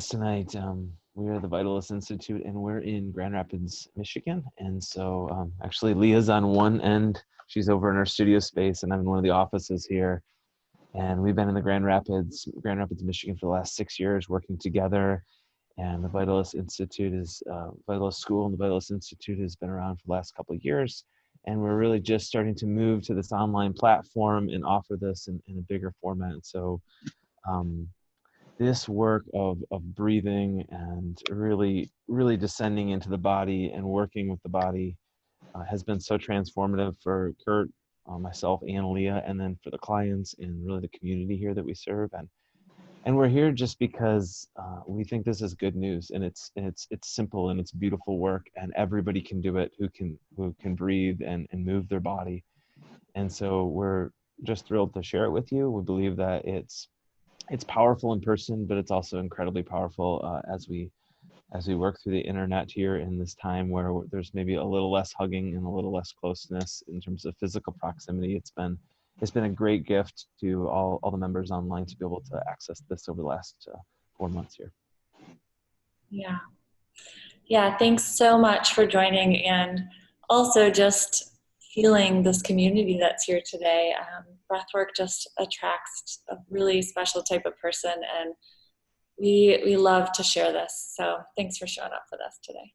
Tonight. We are the Vitalist Institute, and we're in Grand Rapids, Michigan. And so, actually, Leah's on one end; she's over in our studio space, and I'm in one of the offices here. And we've been in the Grand Rapids, Michigan, for the last 6 years, working together. And the Vitalist Institute is Vitalist School, and the Vitalist Institute has been around for the last couple of years. And we're really just starting to move to this online platform and offer this in a bigger format. So. This work of breathing and really descending into the body and working with the body has been so transformative for Kurt, myself, and Leah, and then for the clients and really the community here that we serve. And we're here just because we think this is good news, and it's simple and it's beautiful work, and everybody can do it who can breathe and move their body. And so we're just thrilled to share it with you. We believe that it's powerful in person, but it's also incredibly powerful as we work through the internet here in this time where there's maybe a little less hugging and a little less closeness in terms of physical proximity. It's been a great gift to all the members online to be able to access this over the last 4 months here. Yeah. Yeah, thanks so much for joining, and also just feeling this community that's here today. Breathwork just attracts a really special type of person, and we love to share this. So thanks for showing up with us today.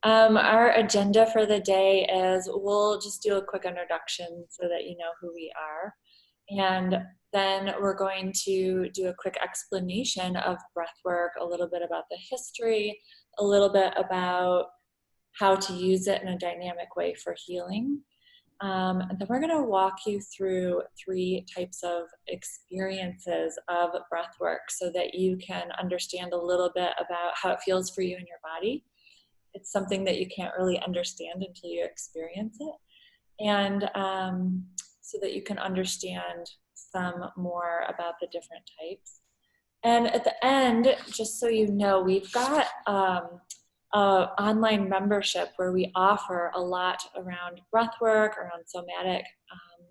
Our agenda for the day is we'll just do a quick introduction so that you know who we are. And then we're going to do a quick explanation of breathwork, a little bit about the history, a little bit about how to use it in a dynamic way for healing. And then we're going to walk you through 3 types of experiences of breathwork so that you can understand a little bit about how it feels for you in your body. It's something that you can't really understand until you experience it. And so that you can understand some more about the different types. And at the end, just so you know, we've got an online membership where we offer a lot around breathwork, around somatic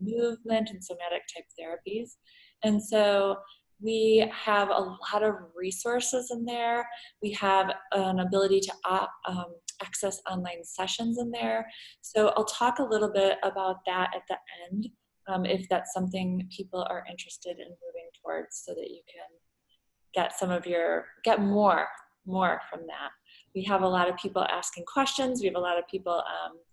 movement and somatic type therapies. And so we have a lot of resources in there. We have an ability to access online sessions in there. So I'll talk a little bit about that at the end, if that's something people are interested in moving towards, so that you can get more from that. We have a lot of people asking questions. We have a lot of people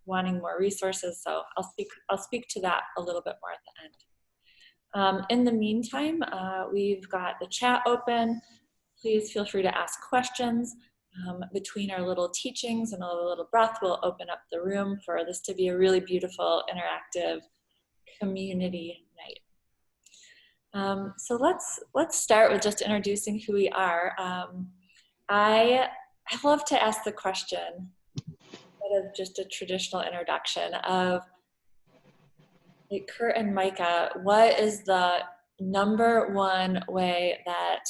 wanting more resources. So I'll speak to that a little bit more at the end. In the meantime, we've got the chat open. Please feel free to ask questions. Between our little teachings and a little breath, we'll open up the room for this to be a really beautiful, interactive community night. So let's start with just introducing who we are. I love to ask the question, instead of just a traditional introduction, of like Kurt and Micah, what is the number one way that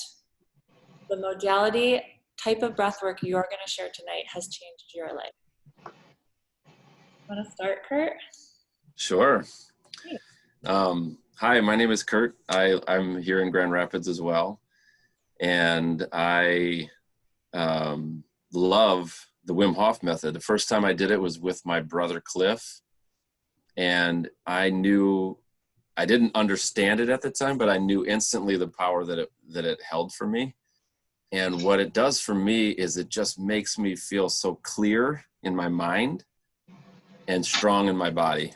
the modality type of breathwork you're going to share tonight has changed your life? Want to start, Kurt? Sure. Hi, my name is Kurt. I'm here in Grand Rapids as well. And I love the Wim Hof method. The first time I did it was with my brother Cliff. And I didn't understand it at the time, but I knew instantly the power that it held for me. And what it does for me is it just makes me feel so clear in my mind and strong in my body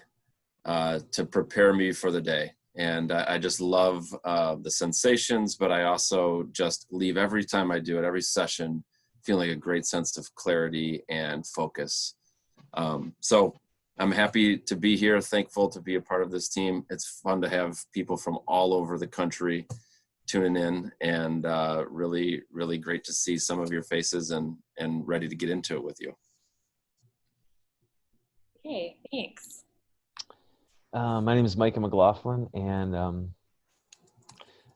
to prepare me for the day. And I just love the sensations, but I also just leave every time I do it, every session, feeling a great sense of clarity and focus. So I'm happy to be here, thankful to be a part of this team. It's fun to have people from all over the country tuning in, and really, really great to see some of your faces and ready to get into it with you. Okay, thanks. My name is Micah McLaughlin, and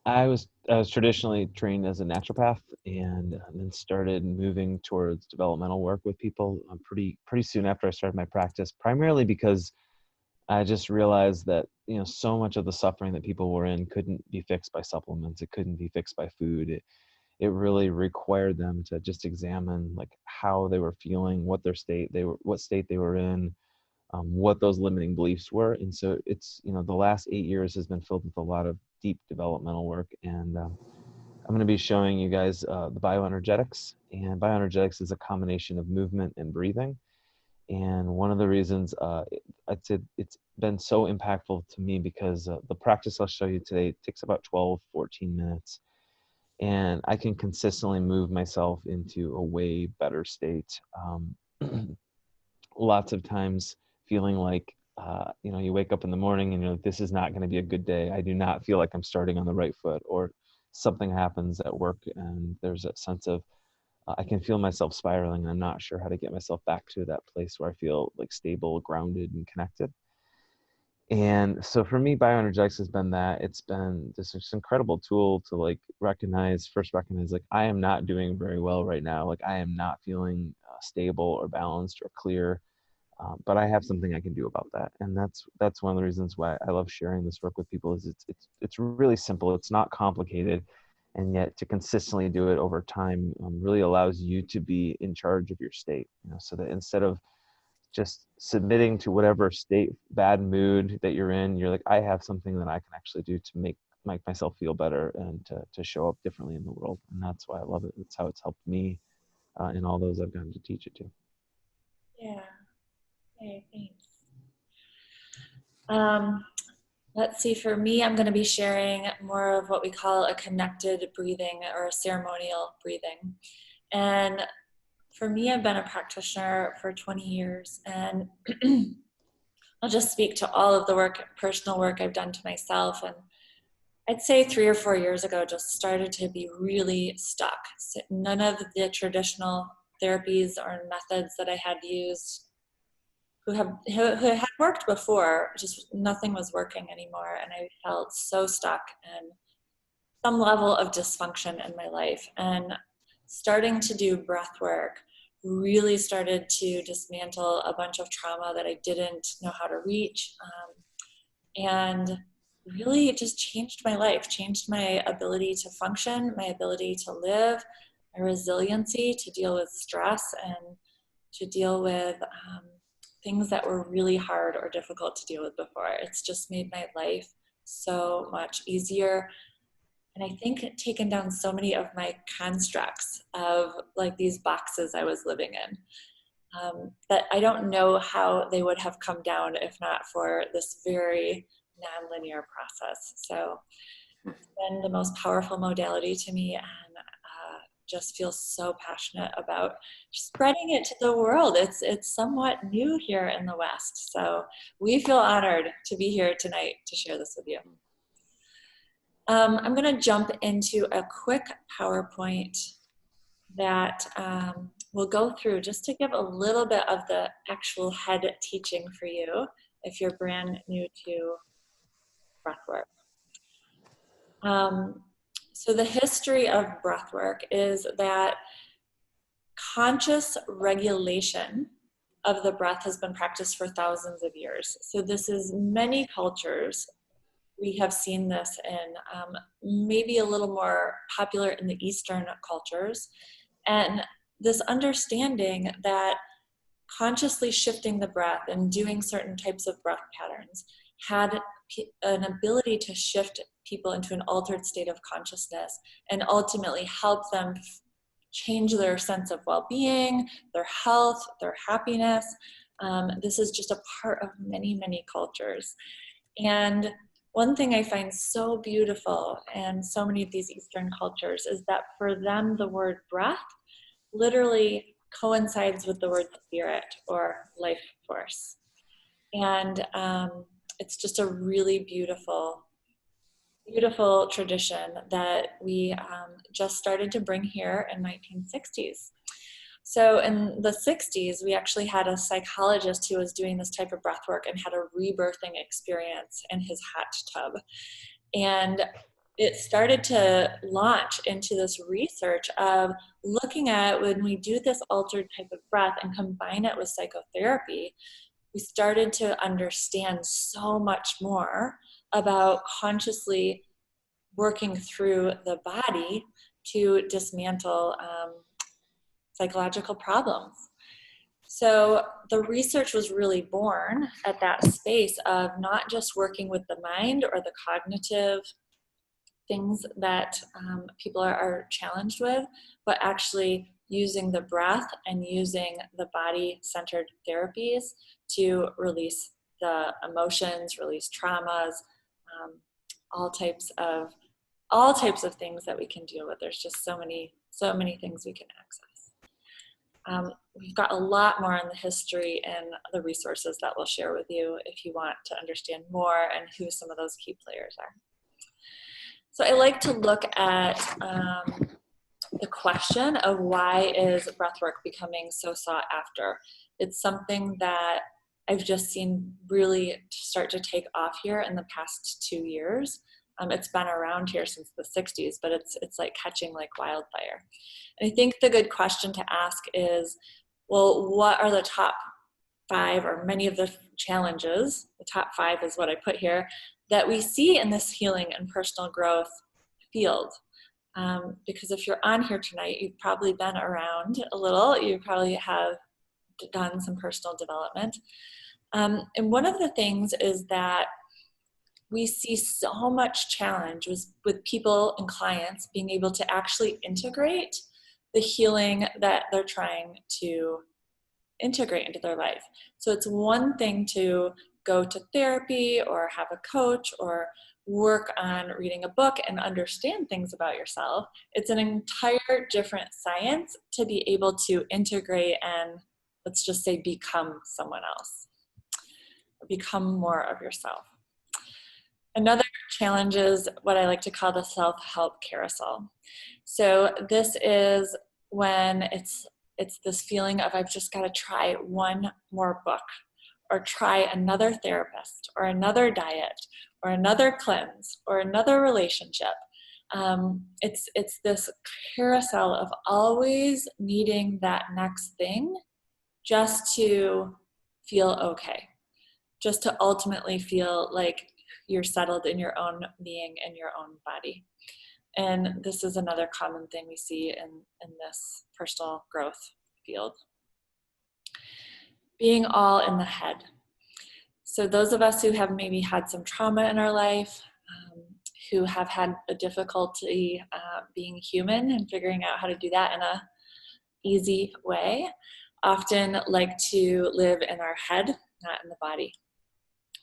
I was traditionally trained as a naturopath, and then started moving towards developmental work with people pretty soon after I started my practice, primarily because I just realized that so much of the suffering that people were in couldn't be fixed by supplements. It couldn't be fixed by food. it really required them to just examine like how they were feeling, what state they were in, what those limiting beliefs were. And so it's, the last 8 years has been filled with a lot of deep developmental work. And I'm going to be showing you guys the bioenergetics. And bioenergetics is a combination of movement and breathing. And one of the reasons I'd say it's been so impactful to me because the practice I'll show you today takes about 12, 14 minutes. And I can consistently move myself into a way better state. Lots of times feeling like, you wake up in the morning and you're like, this is not going to be a good day. I do not feel like I'm starting on the right foot, or something happens at work and there's a sense of, I can feel myself spiraling. And I'm not sure how to get myself back to that place where I feel like stable, grounded, and connected. And so for me, bioenergetics has been that. It's been this incredible tool to like recognize like I am not doing very well right now. Like I am not feeling stable or balanced or clear. But I have something I can do about that, and that's one of the reasons why I love sharing this work with people. Is it's really simple. It's not complicated, and yet to consistently do it over time really allows you to be in charge of your state. So that instead of just submitting to whatever state, bad mood that you're in, you're like, I have something that I can actually do to make myself feel better and to show up differently in the world. And that's why I love it. That's how it's helped me and all those I've gotten to teach it to. Yeah. Okay, thanks. Let's see, for me, I'm going to be sharing more of what we call a connected breathing or a ceremonial breathing. And for me, I've been a practitioner for 20 years, and I'll just speak to all of the personal work I've done to myself. And I'd say 3 or 4 years ago, just started to be really stuck. So none of the traditional therapies or methods that I had used who had worked before, just nothing was working anymore. And I felt so stuck and some level of dysfunction in my life. And starting to do breath work really started to dismantle a bunch of trauma that I didn't know how to reach. And really it just changed my life, changed my ability to function, my ability to live, my resiliency to deal with stress and to deal with things that were really hard or difficult to deal with before. It's just made my life so much easier. And I think taken down so many of my constructs of like these boxes I was living in that I don't know how they would have come down if not for this very nonlinear process. So it's been the most powerful modality to me, and just feel so passionate about spreading it to the world. It's somewhat new here in the West. So we feel honored to be here tonight to share this with you. I'm going to jump into a quick PowerPoint that we'll go through just to give a little bit of the actual head teaching for you if you're brand new to breathwork. So the history of breathwork is that conscious regulation of the breath has been practiced for thousands of years. So this is many cultures. We have seen this in maybe a little more popular in the Eastern cultures. And this understanding that consciously shifting the breath and doing certain types of breath patterns had an ability to shift people into an altered state of consciousness and ultimately help them change their sense of well-being, their health, their happiness. This is just a part of many, many cultures. And one thing I find so beautiful in so many of these Eastern cultures is that for them, the word breath literally coincides with the word spirit or life force. And it's just a really beautiful, beautiful tradition that we just started to bring here in 1960s. So in the 60s, we actually had a psychologist who was doing this type of breath work and had a rebirthing experience in his hot tub. And it started to launch into this research of looking at when we do this altered type of breath and combine it with psychotherapy, we started to understand so much more about consciously working through the body to dismantle psychological problems. So the research was really born at that space of not just working with the mind or the cognitive things that people are challenged with, but actually using the breath and using the body-centered therapies to release the emotions, release traumas, all types of things that we can deal with. There's just so many things we can access. We've got a lot more on the history and the resources that we'll share with you if you want to understand more and who some of those key players are. So I like to look at the question of why is breathwork becoming so sought after. It's something that I've just seen really start to take off here in the past 2 years. It's been around here since the 60s, but it's like catching like wildfire. And I think the good question to ask is, well, what are the top 5 or many of the challenges, the top 5 is what I put here, that we see in this healing and personal growth field? Because if you're on here tonight, you've probably been around a little, you probably have done some personal development. And one of the things is that we see so much challenge with people and clients being able to actually integrate the healing that they're trying to integrate into their life. So it's one thing to go to therapy or have a coach or work on reading a book and understand things about yourself. It's an entire different science to be able to integrate and, let's just say, become someone else, or become more of yourself. Another challenge is what I like to call the self-help carousel. So this is when it's this feeling of I've just got to try one more book, or try another therapist, or another diet, or another cleanse, or another relationship. It's this carousel of always needing that next thing just to feel okay, just to ultimately feel like you're settled in your own being and your own body. And this is another common thing we see in this personal growth field. Being all in the head. So those of us who have maybe had some trauma in our life, who have had a difficulty being human and figuring out how to do that in a easy way, often like to live in our head, not in the body.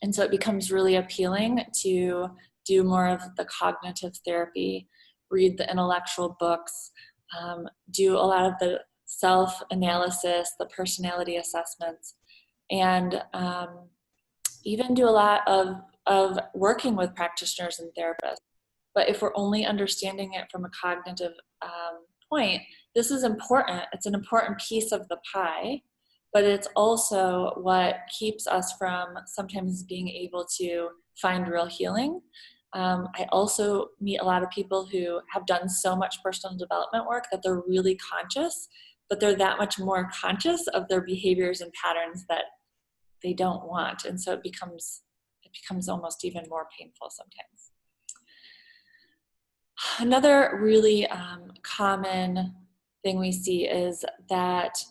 And so it becomes really appealing to do more of the cognitive therapy, read the intellectual books, do a lot of the self-analysis, the personality assessments, and even do a lot of working with practitioners and therapists. But if we're only understanding it from a cognitive point, this is important. It's an important piece of the pie, but it's also what keeps us from sometimes being able to find real healing. I also meet a lot of people who have done so much personal development work that they're really conscious, but they're that much more conscious of their behaviors and patterns that they don't want. And so it becomes almost even more painful sometimes. Another really common thing we see is that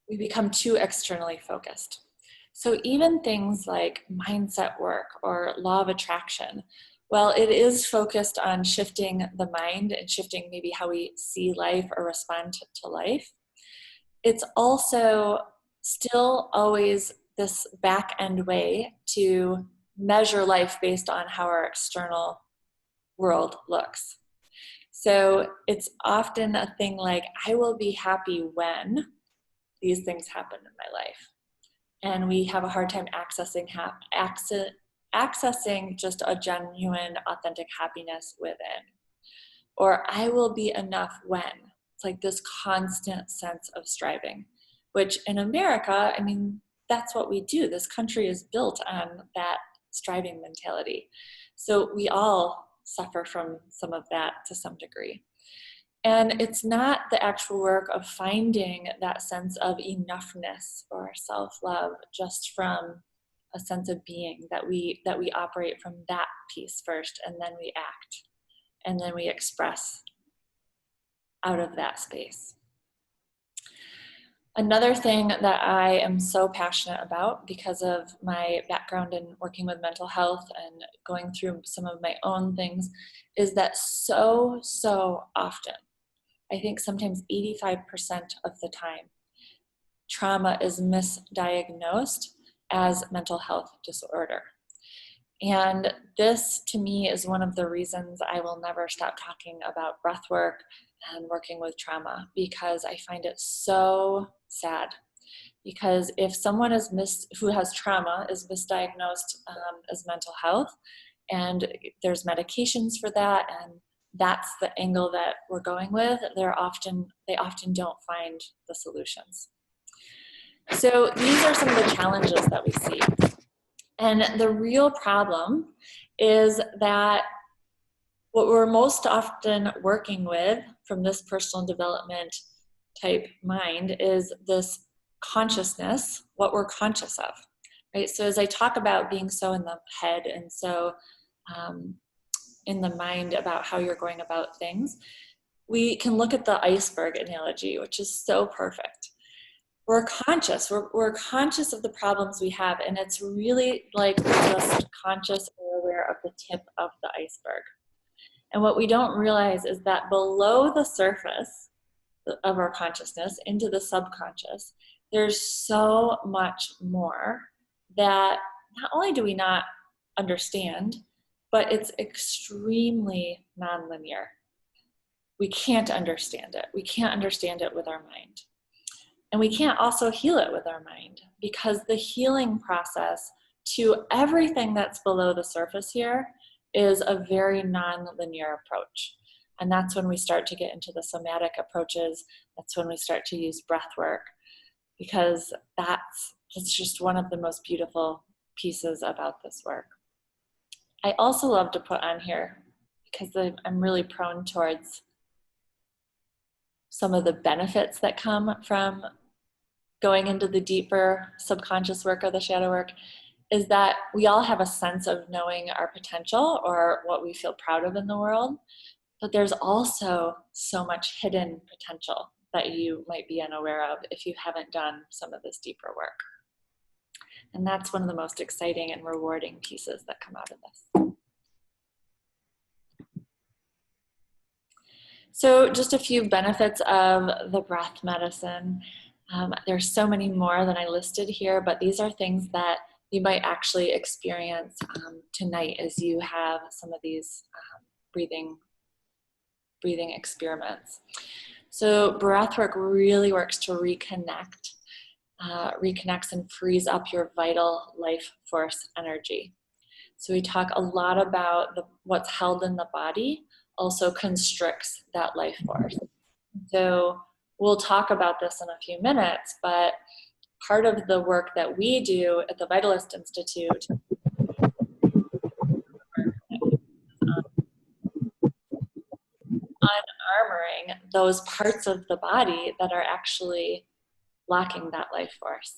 we become too externally focused. So even things like mindset work or law of attraction, well, it is focused on shifting the mind and shifting maybe how we see life or respond to life. It's also still always this back end way to measure life based on how our external world looks. So it's often a thing like, I will be happy when these things happen in my life. And we have a hard time accessing just a genuine, authentic happiness within. Or I will be enough when. It's like this constant sense of striving, which in America, I mean, that's what we do. This country is built on that striving mentality. So we all suffer from some of that to some degree. And it's not the actual work of finding that sense of enoughness or self-love just from a sense of being, that we operate from that piece first, and then we act, and then we express out of that space. Another thing that I am so passionate about because of my background in working with mental health and going through some of my own things is that so often, I think sometimes 85% of the time, trauma is misdiagnosed as mental health disorder. And this, to me, is one of the reasons I will never stop talking about breath work and working with trauma, because I find it so sad. Because if someone who has trauma is misdiagnosed as mental health, and there's medications for that, and that's the angle that we're going with, they often don't find the solutions. So these are some of the challenges that we see. And the real problem is that what we're most often working with from this personal development type mind is this consciousness, what we're conscious of, right? So as I talk about being so in the head and so in the mind about how you're going about things, we can look at the iceberg analogy, which is so perfect. We're conscious, we're conscious of the problems we have, and it's really like we're just conscious or aware of the tip of the iceberg. And what we don't realize is that below the surface of our consciousness into the subconscious, there's so much more that not only do we not understand, but it's extremely nonlinear. We can't understand it. We can't understand it with our mind. And we can't also heal it with our mind, because the healing process to everything that's below the surface here is a very non-linear approach. And that's when we start to get into the somatic approaches. That's when we start to use breath work, because it's just one of the most beautiful pieces about this work. I also love to put on here, because I'm really prone towards some of the benefits that come from going into the deeper subconscious work or the shadow work, is that we all have a sense of knowing our potential or what we feel proud of in the world, but there's also so much hidden potential that you might be unaware of if you haven't done some of this deeper work. And that's one of the most exciting and rewarding pieces that come out of this. So just a few benefits of the breath medicine. There's so many more than I listed here, but these are things that you might actually experience tonight as you have some of these breathing experiments. So breathwork really works to reconnects and frees up your vital life force energy. So we talk a lot about what's held in the body also constricts that life force. So we'll talk about this in a few minutes, but part of the work that we do at the Vitalist Institute unarmoring those parts of the body that are actually blocking that life force.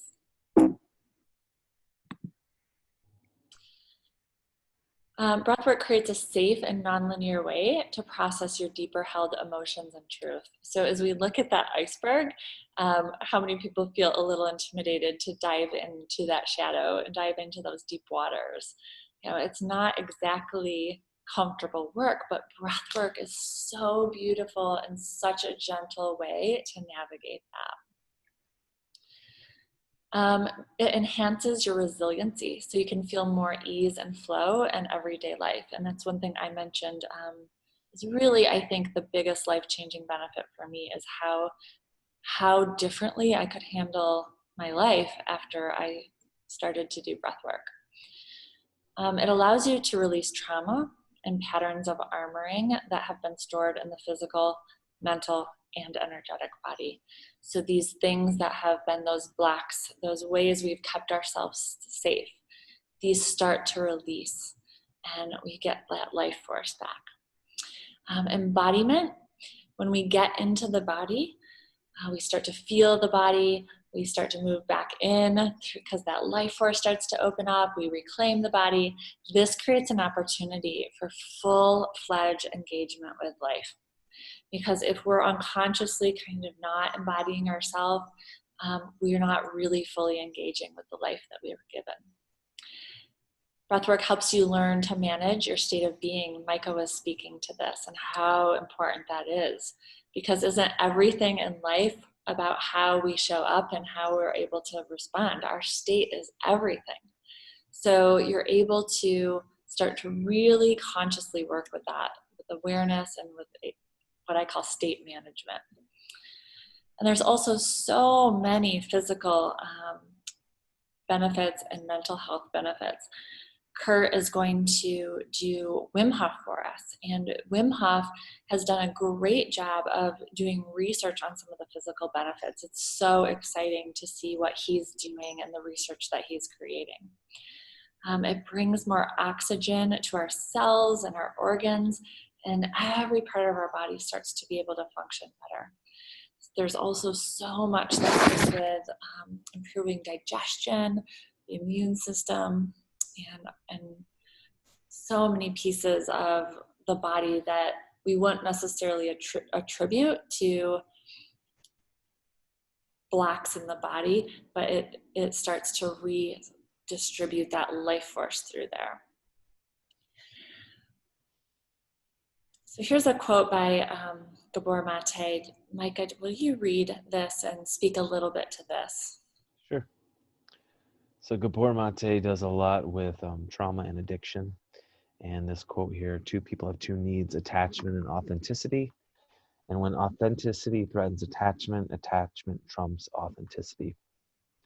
Breathwork creates a safe and nonlinear way to process your deeper held emotions and truth. So as we look at that iceberg, how many people feel a little intimidated to dive into that shadow and dive into those deep waters? You know, it's not exactly comfortable work, but breathwork is so beautiful and such a gentle way to navigate that. It enhances your resiliency, so you can feel more ease and flow in everyday life. And that's one thing I mentioned is really, I think, the biggest life-changing benefit for me is how differently I could handle my life after I started to do breath work. It allows you to release trauma and patterns of armoring that have been stored in the physical, mental, and energetic body. So these things that have been those blocks, those ways we've kept ourselves safe, these start to release and we get that life force back. Embodiment, when we get into the body, we start to feel the body, we start to move back in because that life force starts to open up, we reclaim the body. This creates an opportunity for full-fledged engagement with life. Because if we're unconsciously kind of not embodying ourselves, we are not really fully engaging with the life that we were given. Breathwork helps you learn to manage your state of being. Micah was speaking to this and how important that is, because isn't everything in life about how we show up and how we're able to respond? Our state is everything. So you're able to start to really consciously work with that, with awareness and with what I call state management. And there's also so many physical benefits and mental health benefits. Kurt is going to do Wim Hof for us. And Wim Hof has done a great job of doing research on some of the physical benefits. It's so exciting to see what he's doing and the research that he's creating. It brings more oxygen to our cells and our organs, and every part of our body starts to be able to function better. There's also so much that goes with improving digestion, the immune system, and so many pieces of the body that we wouldn't necessarily attribute to blocks in the body, but it starts to redistribute that life force through there. So here's a quote by Gabor Mate. Micah, will you read this and speak a little bit to this? Sure. So Gabor Mate does a lot with trauma and addiction. And this quote here, two people have two needs, attachment and authenticity. And when authenticity threatens attachment, attachment trumps authenticity.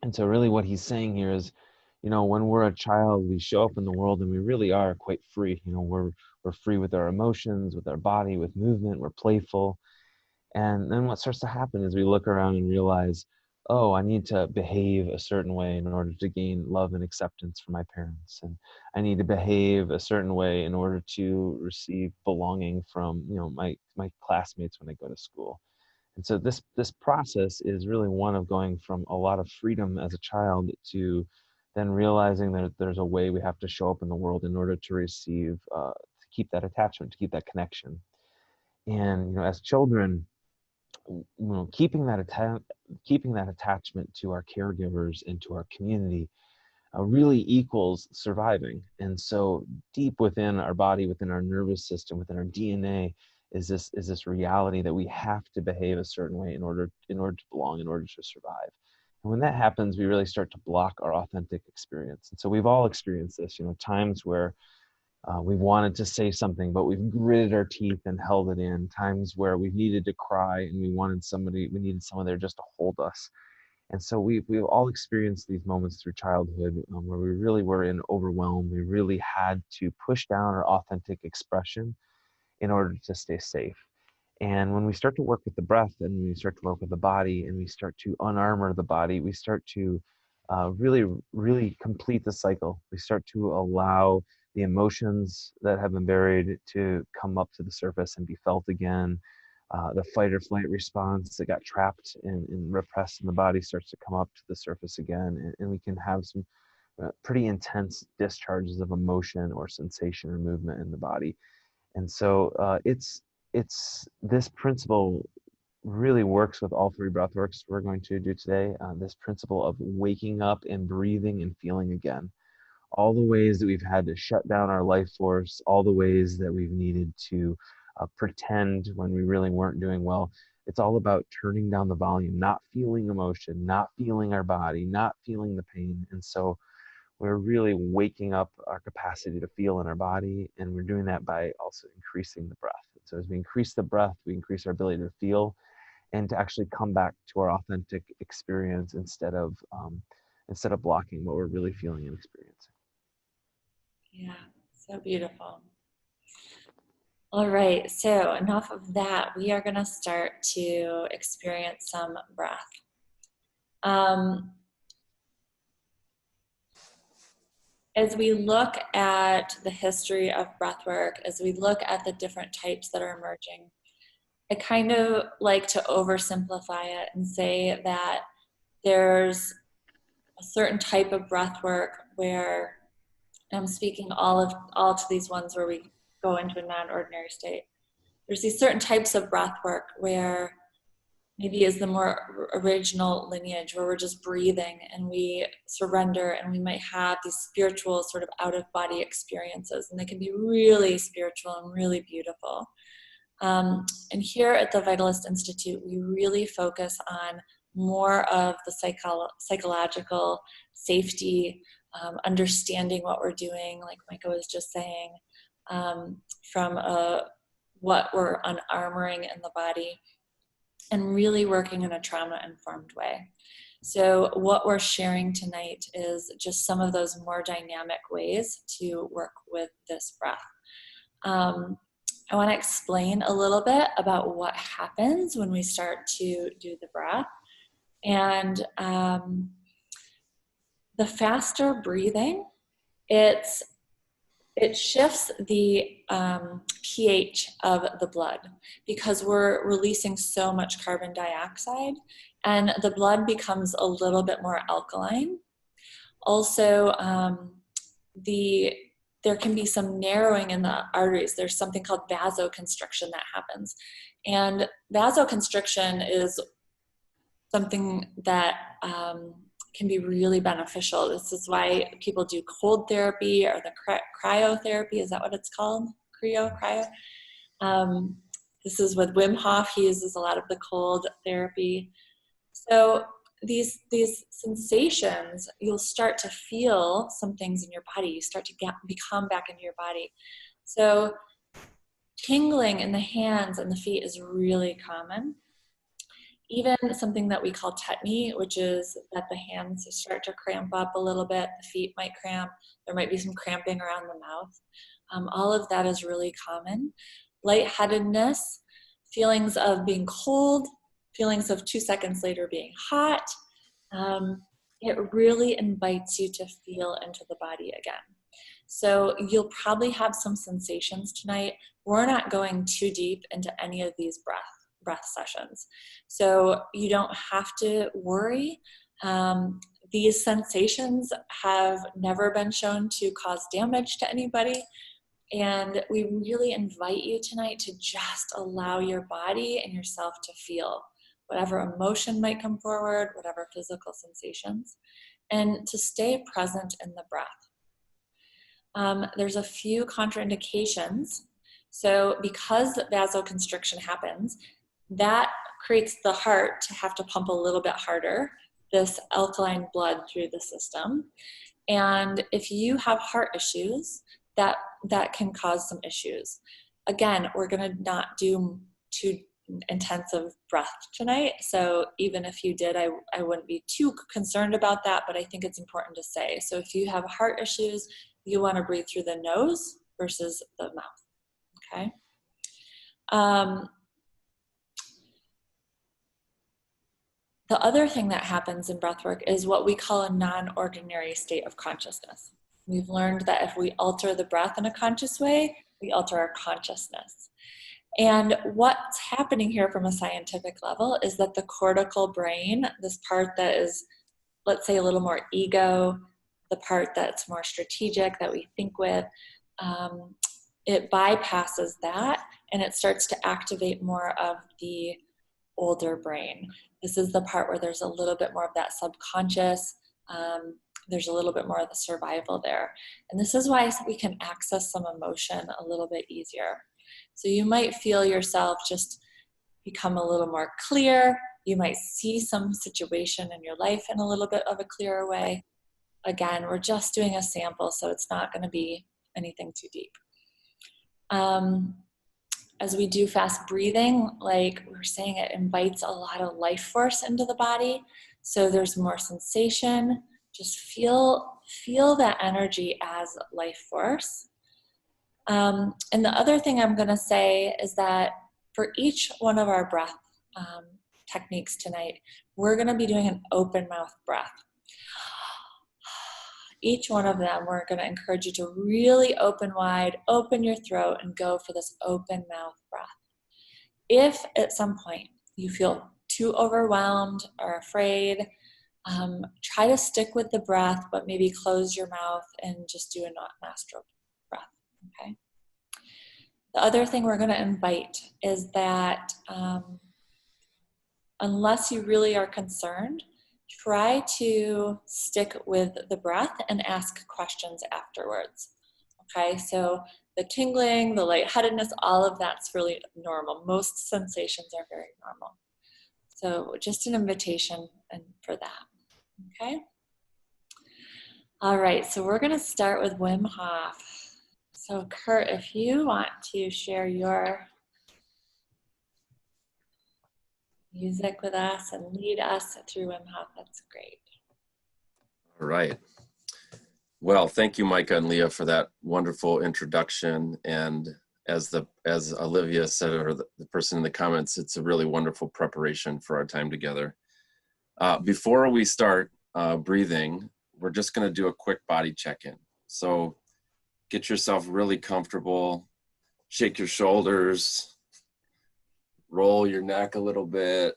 And so really what he's saying here is, when we're a child, we show up in the world and we really are quite free. We're free with our emotions, with our body, with movement, we're playful. And then what starts to happen is we look around and realize, oh, I need to behave a certain way in order to gain love and acceptance from my parents. And I need to behave a certain way in order to receive belonging from, my classmates when I go to school. And so this process is really one of going from a lot of freedom as a child to then realizing that there's a way we have to show up in the world in order to receive, to keep that attachment, to keep that connection. And as children, keeping that attachment to our caregivers and to our community really equals surviving. And so deep within our body, within our nervous system, within our DNA, is this reality that we have to behave a certain way in order to belong, in order to survive. And when that happens, we really start to block our authentic experience. And so we've all experienced this, times where we wanted to say something, but we've gritted our teeth and held it in. Times where we've needed to cry and we needed someone there just to hold us. And so we've all experienced these moments through childhood where we really were in overwhelm. We really had to push down our authentic expression in order to stay safe. And when we start to work with the breath and we start to work with the body and we start to unarmor the body, we start to really, really complete the cycle. We start to allow the emotions that have been buried to come up to the surface and be felt again. The fight or flight response that got trapped and repressed in the body starts to come up to the surface again. And we can have some pretty intense discharges of emotion or sensation or movement in the body. And so it's this principle really works with all three breath works we're going to do today. This principle of waking up and breathing and feeling again. All the ways that we've had to shut down our life force, all the ways that we've needed to pretend when we really weren't doing well. It's all about turning down the volume, not feeling emotion, not feeling our body, not feeling the pain. And so we're really waking up our capacity to feel in our body, and we're doing that by also increasing the breath. So as we increase the breath, we increase our ability to feel and to actually come back to our authentic experience instead of blocking what we're really feeling and experiencing. Yeah, so beautiful. All right, so enough of that. We are going to start to experience some breath. As we look at the history of breathwork, as we look at the different types that are emerging, I kind of like to oversimplify it and say that there's a certain type of breathwork where, and I'm speaking all to these ones where we go into a non-ordinary state. there's these certain types of breath work where maybe is the more original lineage, where we're just breathing and we surrender, and we might have these spiritual sort of out-of-body experiences, and they can be really spiritual and really beautiful. And here at the Vitalist Institute, we really focus on more of the psychological safety, understanding what we're doing, like Micah was just saying, from what we're unarmoring in the body, and really working in a trauma-informed way. So what we're sharing tonight is just some of those more dynamic ways to work with this breath. I want to explain a little bit about what happens when we start to do the breath. And the faster breathing, it shifts the pH of the blood, because we're releasing so much carbon dioxide, and the blood becomes a little bit more alkaline. Also, there can be some narrowing in the arteries. There's something called vasoconstriction that happens. And vasoconstriction is something that can be really beneficial. This is why people do cold therapy, or the cryotherapy. Is that what it's called? Cryo. This is with Wim Hof. He uses a lot of the cold therapy. So these sensations, you'll start to feel some things in your body. You start to become back into your body. So tingling in the hands and the feet is really common. Even something that we call tetany, which is that the hands start to cramp up a little bit, the feet might cramp, there might be some cramping around the mouth. All of that is really common. Lightheadedness, feelings of being cold, feelings of 2 seconds later being hot. It really invites you to feel into the body again. So you'll probably have some sensations tonight. We're not going too deep into any of these breath sessions, so you don't have to worry. These sensations have never been shown to cause damage to anybody, and we really invite you tonight to just allow your body and yourself to feel whatever emotion might come forward, whatever physical sensations, and to stay present in the breath. There's a few contraindications. So because vasoconstriction happens, that creates the heart to have to pump a little bit harder, this alkaline blood through the system. And if you have heart issues, that can cause some issues. Again, we're going to not do too intensive breath tonight. So even if you did, I wouldn't be too concerned about that, but I think it's important to say. So if you have heart issues, you want to breathe through the nose versus the mouth, okay? The other thing that happens in breathwork is what we call a non-ordinary state of consciousness. We've learned that if we alter the breath in a conscious way, we alter our consciousness. And what's happening here from a scientific level is that the cortical brain, this part that is, let's say, a little more ego, the part that's more strategic, that we think with, it bypasses that, and it starts to activate more of the older brain. This is the part where there's a little bit more of that subconscious, there's a little bit more of the survival there. And this is why we can access some emotion a little bit easier. So you might feel yourself just become a little more clear. You might see some situation in your life in a little bit of a clearer way. Again, we're just doing a sample, so it's not going to be anything too deep. As we do fast breathing, like we were saying, it invites a lot of life force into the body. So there's more sensation. Just feel that energy as life force. And the other thing I'm going to say is that for each one of our breath techniques tonight, we're going to be doing an open mouth breath. Each one of them, we're going to encourage you to really open wide, open your throat, and go for this open mouth breath. If at some point you feel too overwhelmed or afraid, try to stick with the breath, but maybe close your mouth and just do a nostril breath, okay? The other thing we're going to invite is that unless you really are concerned, try to stick with the breath and ask questions afterwards. Okay, so the tingling, the lightheadedness, all of that's really normal. Most sensations are very normal. So just an invitation for that. Okay. All right, so we're going to start with Wim Hof. So Kurt, if you want to share your music with us and lead us through Wim Hof, that's great. All right. Well, thank you, Micah and Leah, for that wonderful introduction. And as Olivia said, or the person in the comments, it's a really wonderful preparation for our time together. Before we start breathing, we're just going to do a quick body check-in. So get yourself really comfortable, shake your shoulders, roll your neck a little bit,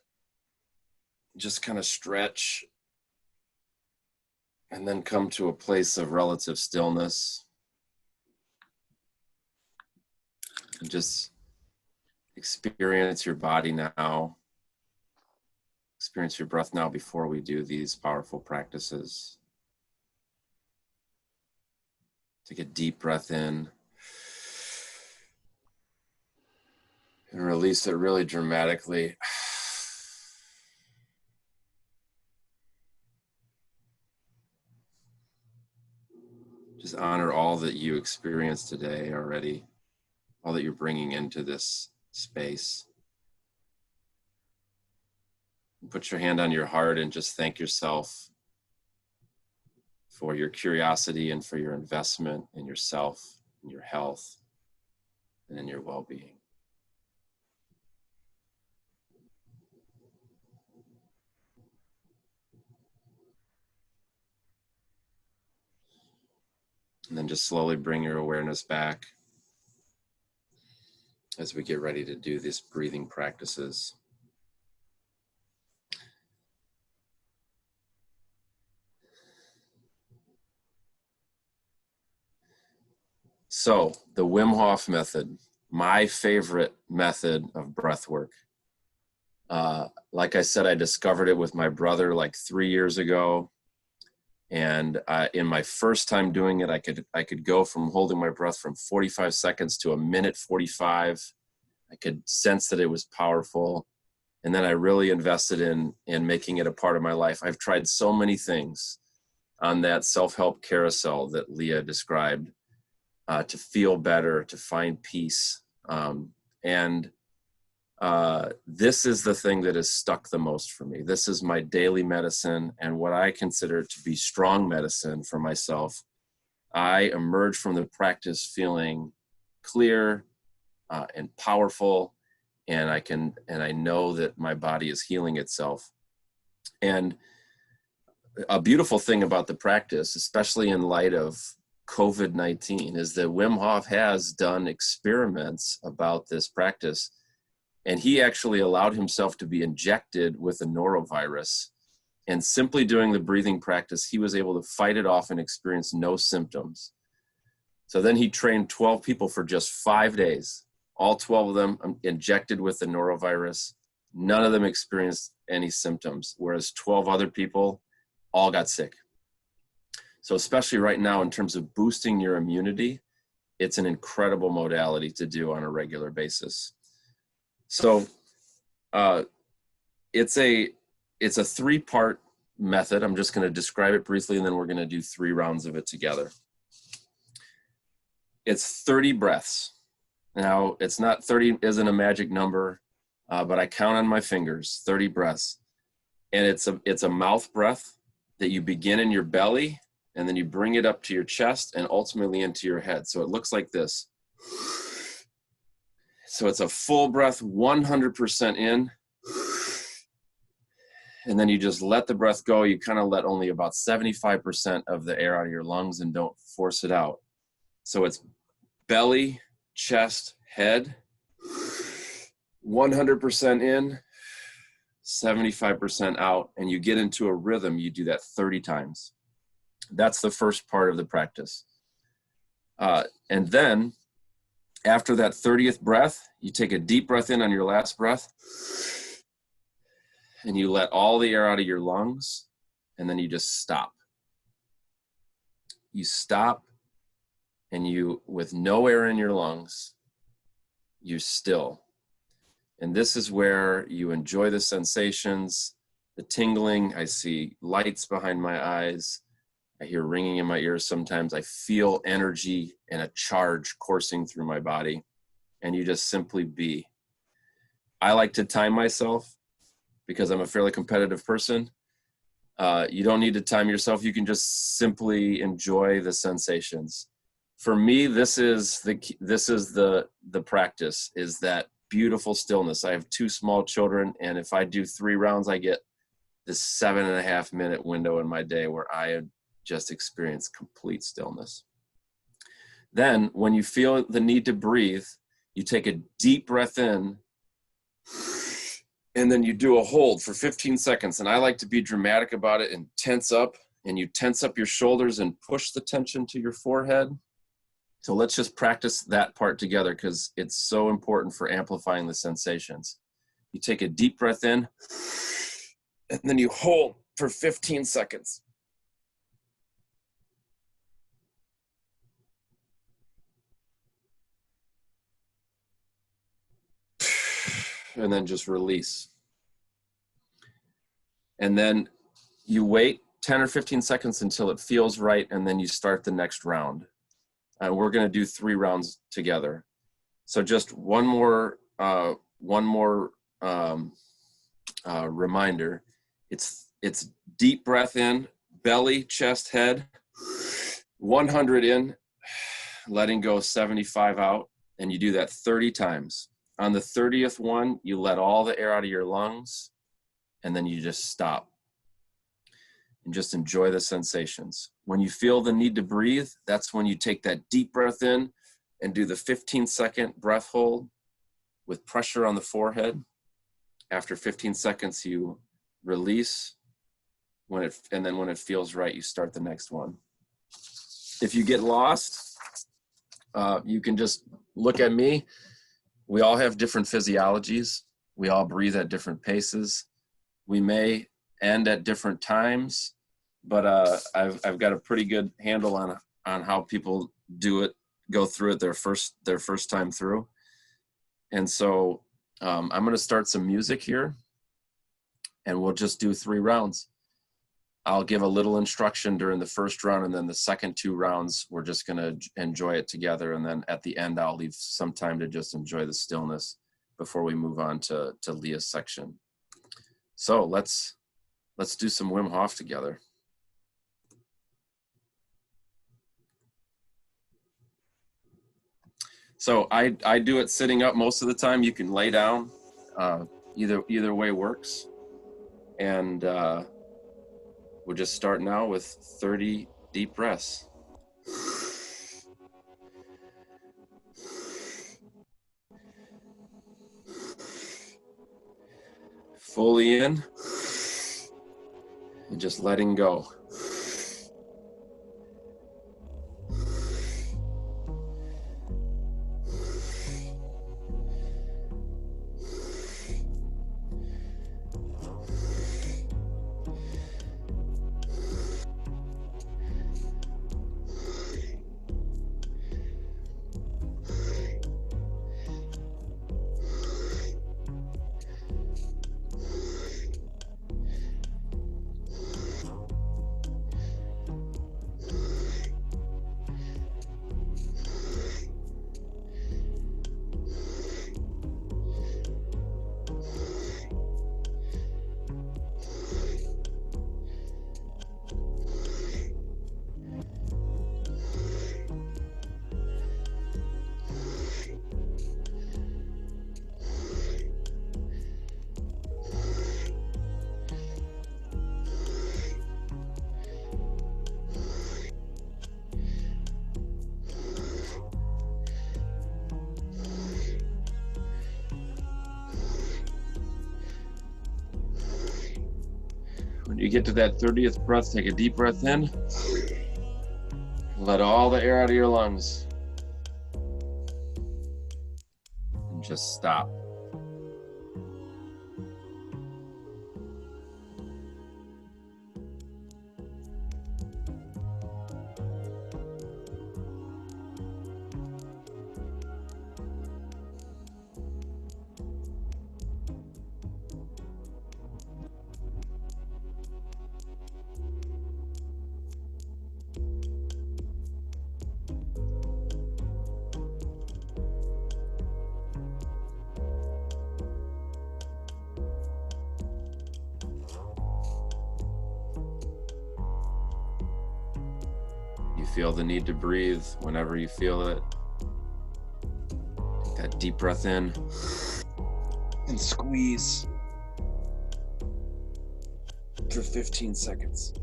just kind of stretch, and then come to a place of relative stillness. And just experience your body now. Experience your breath now before we do these powerful practices. Take a deep breath in and release it really dramatically. Just honor all that you experienced today already, all that you're bringing into this space. Put your hand on your heart and just thank yourself for your curiosity and for your investment in yourself, in your health, and in your well-being. And then just slowly bring your awareness back as we get ready to do these breathing practices. So the Wim Hof method, my favorite method of breath work. Like I said, I discovered it with my brother like 3 years ago. And in my first time doing it, I could go from holding my breath from 45 seconds to 1:45. I could sense that it was powerful. And then I really invested in making it a part of my life. I've tried so many things on that self-help carousel that Leah described to feel better, to find peace. This is the thing that has stuck the most for me. This is my daily medicine and what I consider to be strong medicine for myself. I emerge from the practice feeling clear and powerful, and I know that my body is healing itself. And a beautiful thing about the practice, especially in light of COVID-19, is that Wim Hof has done experiments about this practice. And he actually allowed himself to be injected with a norovirus. And simply doing the breathing practice, he was able to fight it off and experience no symptoms. So then he trained 12 people for just 5 days. All 12 of them injected with the norovirus. None of them experienced any symptoms, whereas 12 other people all got sick. So especially right now, in terms of boosting your immunity, it's an incredible modality to do on a regular basis. So it's a 3-part method. I'm just going to describe it briefly, and then we're going to do 3 rounds of it together. It's 30 breaths. Now, it's not 30 isn't a magic number, but I count on my fingers, 30 breaths. And it's a mouth breath that you begin in your belly, and then you bring it up to your chest and ultimately into your head. So it looks like this. So it's a full breath, 100% in. And then you just let the breath go. You kind of let only about 75% of the air out of your lungs and don't force it out. So it's belly, chest, head, 100% in, 75% out, and you get into a rhythm. You do that 30 times. That's the first part of the practice. And then After that 30th breath, you take a deep breath in on your last breath, and you let all the air out of your lungs, and then you just stop. You stop, and you, with no air in your lungs, you still. And this is where you enjoy the sensations, the tingling. I see lights behind my eyes. I hear ringing in my ears sometimes. I feel energy and a charge coursing through my body. And you just simply be. I like to time myself because I'm a fairly competitive person. You don't need to time yourself. You can just simply enjoy the sensations. For me, this is the practice, is that beautiful stillness. I have 2 small children, and if I do 3 rounds, I get this 7.5 minute window in my day where I just experience complete stillness. Then when you feel the need to breathe, you take a deep breath in, and then you do a hold for 15 seconds. And I like to be dramatic about it and tense up, and you tense up your shoulders and push the tension to your forehead. So let's just practice that part together because it's so important for amplifying the sensations. You take a deep breath in, and then you hold for 15 seconds. And then just release. And then you wait 10 or 15 seconds until it feels right, and then you start the next round. And we're going to do 3 rounds together. So just one more reminder. It's deep breath in, belly, chest, head, 100 in, letting go 75 out, and you do that 30 times. On the 30th one, you let all the air out of your lungs, and then you just stop and just enjoy the sensations. When you feel the need to breathe, that's when you take that deep breath in and do the 15-second breath hold with pressure on the forehead. After 15 seconds, you release, and then when it feels right, you start the next one. If you get lost, you can just look at me. We all have different physiologies. We all breathe at different paces. We may end at different times, but I've got a pretty good handle on how people do it, go through it their first time through. And so I'm going to start some music here, and we'll just do 3 rounds. I'll give a little instruction during the first round, and then the second 2 rounds, we're just going to enjoy it together. And then at the end, I'll leave some time to just enjoy the stillness before we move on to Leah's section. So let's do some Wim Hof together. So I do it sitting up most of the time. You can lay down. Either way works. And we'll just start now with 30 deep breaths. Fully in, and just letting go. When you get to that 30th breath, take a deep breath in. Let all the air out of your lungs. just stop. You feel the need to breathe whenever you feel it. Take that deep breath in and squeeze for 15 seconds.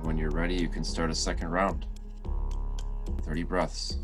When you're ready, you can start a second round. 30 breaths.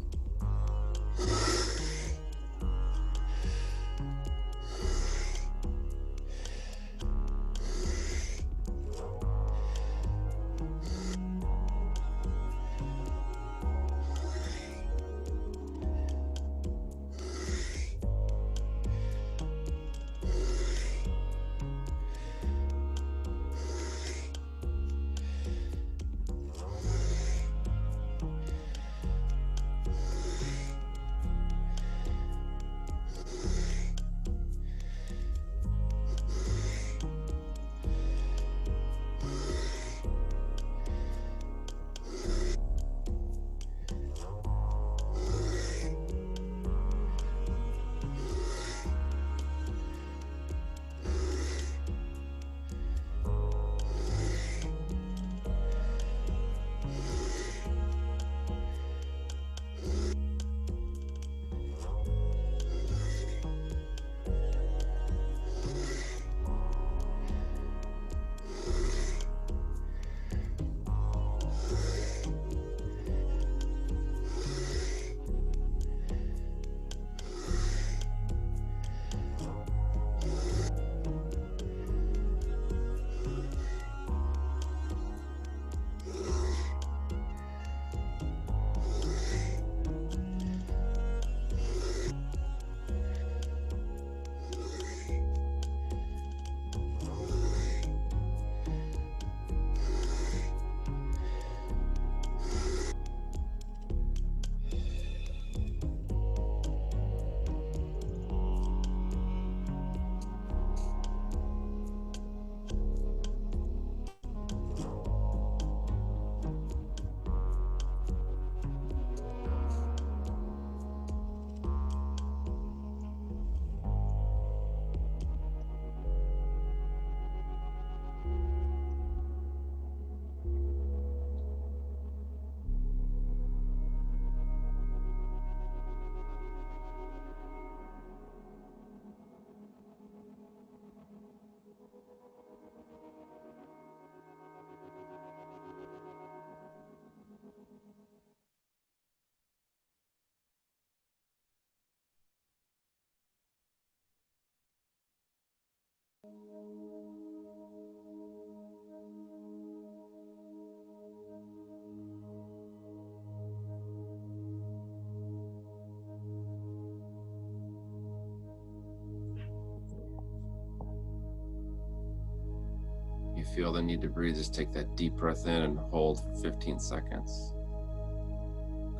You feel the need to breathe, just take that deep breath in and hold for 15 seconds.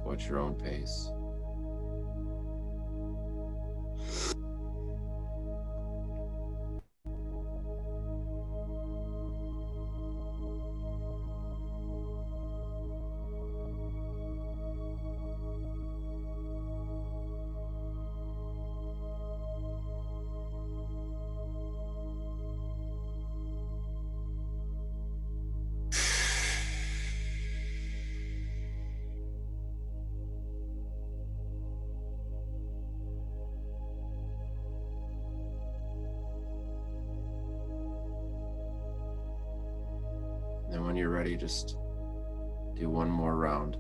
Go at your own pace. Then when you're ready, just Do one more round.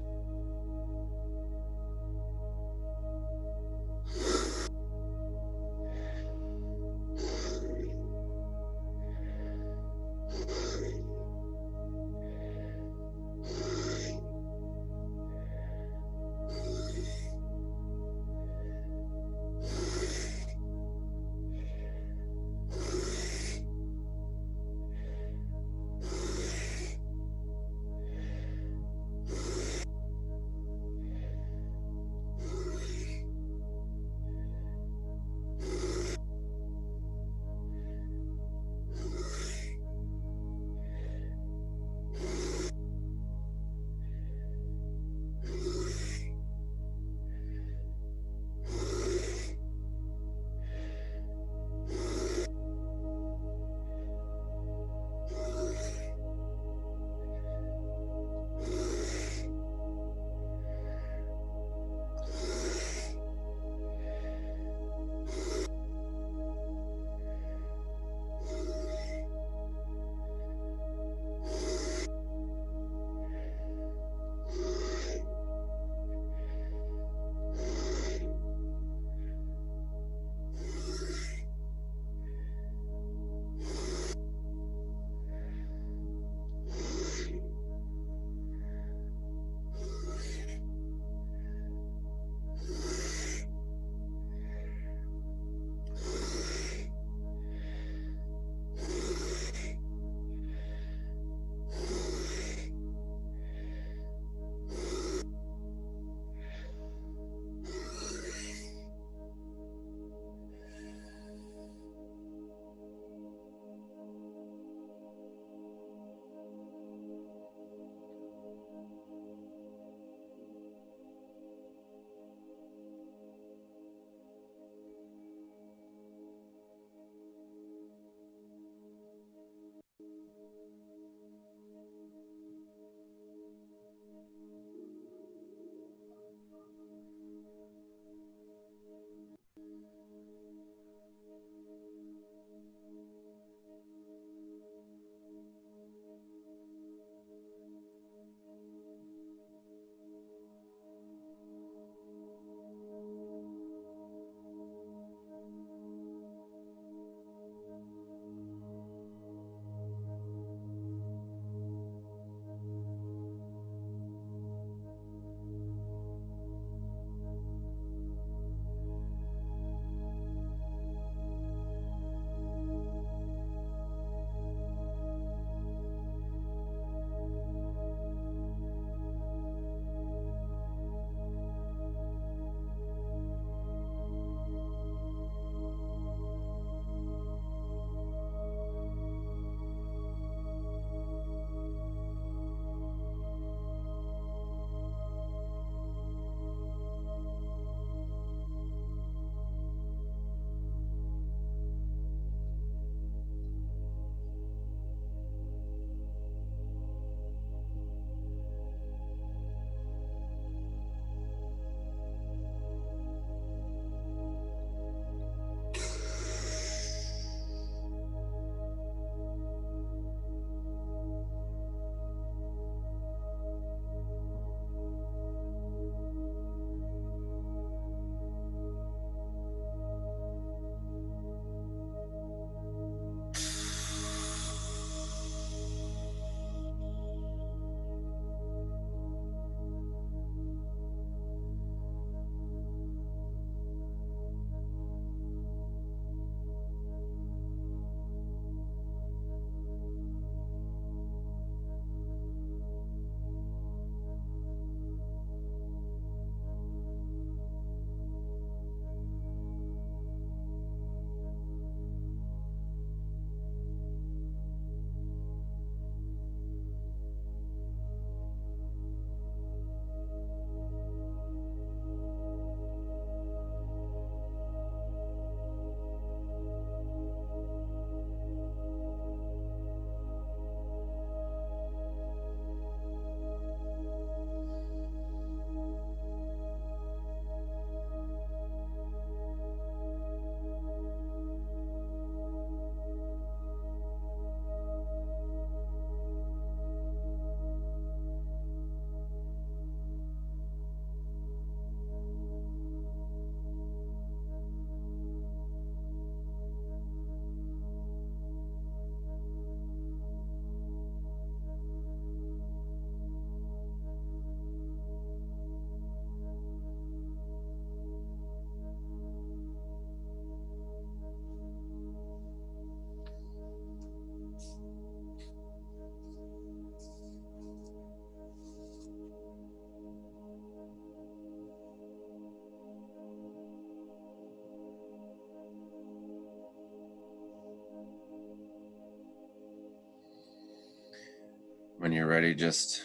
When you're ready, just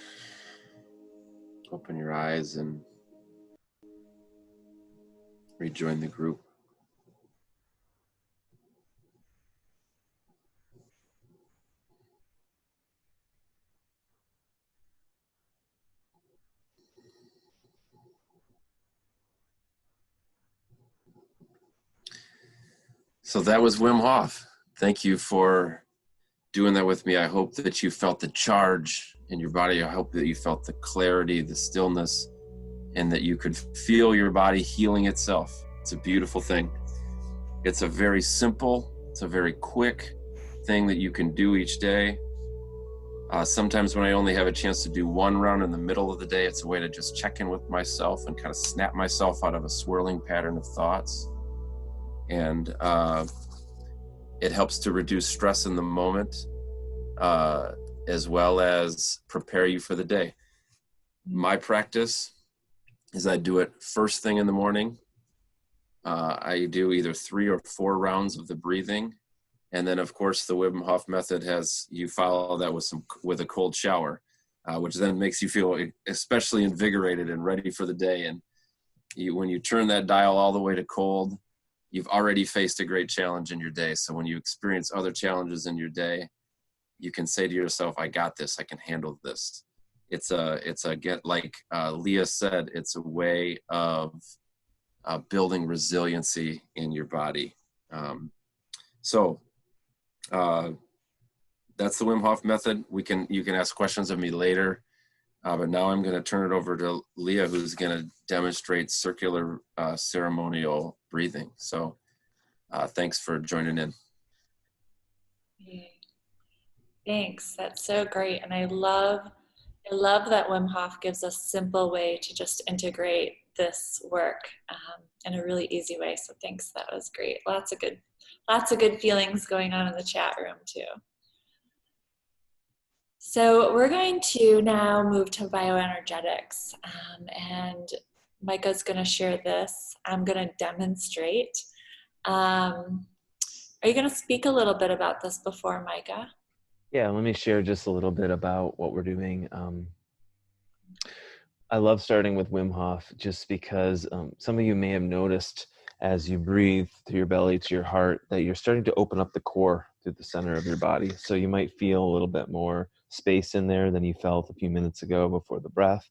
open your eyes and rejoin the group. So that was Wim Hof. Thank you for doing that with me. I hope that you felt the charge in your body. I hope that you felt the clarity, the stillness, and that you could feel your body healing itself. It's a beautiful thing. It's a very simple, it's a very quick thing that you can do each day. Sometimes when I only have a chance to do one round in the middle of the day, it's a way to just check in with myself and kind of snap myself out of a swirling pattern of thoughts. And it helps to reduce stress in the moment, as well as prepare you for the day. My practice is I do it first thing in the morning. I do either 3 or 4 rounds of the breathing. And then, of course, the Wim Hof method has you follow that with a cold shower, which then makes you feel especially invigorated and ready for the day. And when you turn that dial all the way to cold, you've already faced a great challenge in your day. So when you experience other challenges in your day, you can say to yourself, I got this, I can handle this. It's like Leah said, it's a way of building resiliency in your body. So that's the Wim Hof method. You can ask questions of me later, but now I'm going to turn it over to Leah, who's going to demonstrate circular ceremonial breathing. So thanks for joining in. Thanks. That's so great. And I love that Wim Hof gives us a simple way to just integrate this work in a really easy way. So thanks. That was great. Lots of good feelings going on in the chat room too. So we're going to now move to bioenergetics, and Micah's going to share this. I'm going to demonstrate. Are you going to speak a little bit about this before, Micah? Yeah, let me share just a little bit about what we're doing. I love starting with Wim Hof just because some of you may have noticed as you breathe through your belly to your heart that you're starting to open up the core through the center of your body. So you might feel a little bit more space in there than you felt a few minutes ago before the breath.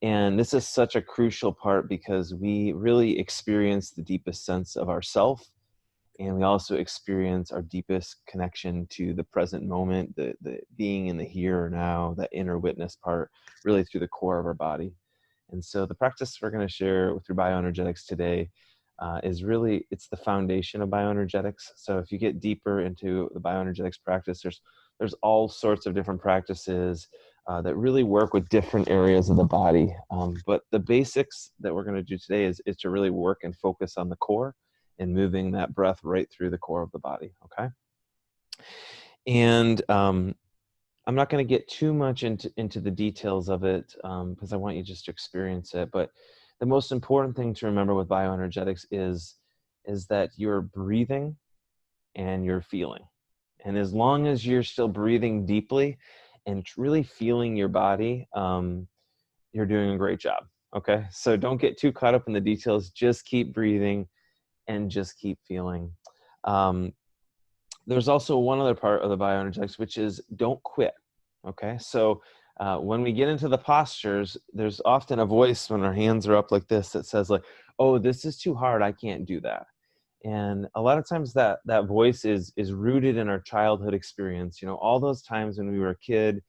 And this is such a crucial part because we really experience the deepest sense of ourself. And we also experience our deepest connection to the present moment, the being in the here or now, that inner witness part, really through the core of our body. And so the practice we're going to share through bioenergetics today is really, it's the foundation of bioenergetics. So if you get deeper into the bioenergetics practice, there's all sorts of different practices that really work with different areas of the body. But the basics that we're going to do today is to really work and focus on the core and moving that breath right through the core of the body, okay? And I'm not going to get too much into the details of it because I want you just to experience it. But the most important thing to remember with bioenergetics is that you're breathing and you're feeling. And as long as you're still breathing deeply and really feeling your body, you're doing a great job, okay? So don't get too caught up in the details. Just keep breathing and just keep feeling. There's also one other part of the bioenergetics, which is don't quit, okay? So when we get into the postures, there's often a voice when our hands are up like this that says like, oh, this is too hard, I can't do that. And a lot of times that voice is rooted in our childhood experience. You know, all those times when we were a kid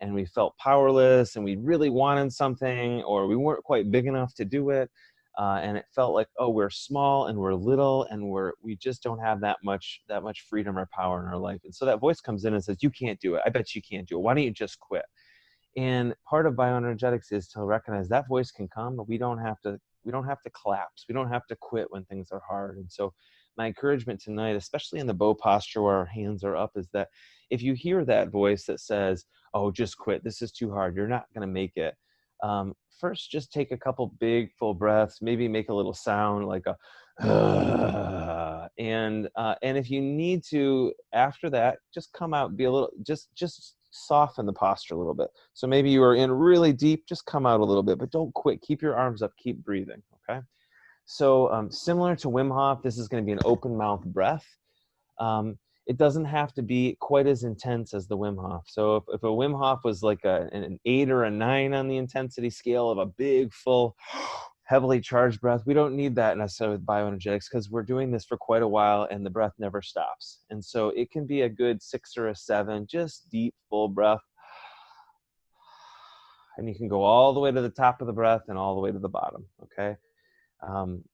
and we felt powerless and we really wanted something or we weren't quite big enough to do it. And it felt like, oh, we're small and we're little and we just don't have that much freedom or power in our life. And so that voice comes in and says, you can't do it. I bet you can't do it. Why don't you just quit? And part of bioenergetics is to recognize that voice can come, but we don't have to collapse. We don't have to quit when things are hard. And so my encouragement tonight, especially in the bow posture where our hands are up, is that if you hear that voice that says, oh, just quit, this is too hard, you're not going to make it. First, just take a couple big full breaths, maybe make a little sound like a, and if you need to, after that, just come out, be a little, just soften the posture a little bit. So maybe you are in really deep, just come out a little bit, but don't quit. Keep your arms up, keep breathing, okay? So similar to Wim Hof, this is going to be an open mouth breath. It doesn't have to be quite as intense as the Wim Hof. So if a Wim Hof was like an 8 or a 9 on the intensity scale of a big, full, heavily charged breath, we don't need that necessarily with bioenergetics, because we're doing this for quite a while and the breath never stops. And so it can be a good 6 or a 7, just deep, full breath. And you can go all the way to the top of the breath and all the way to the bottom, okay?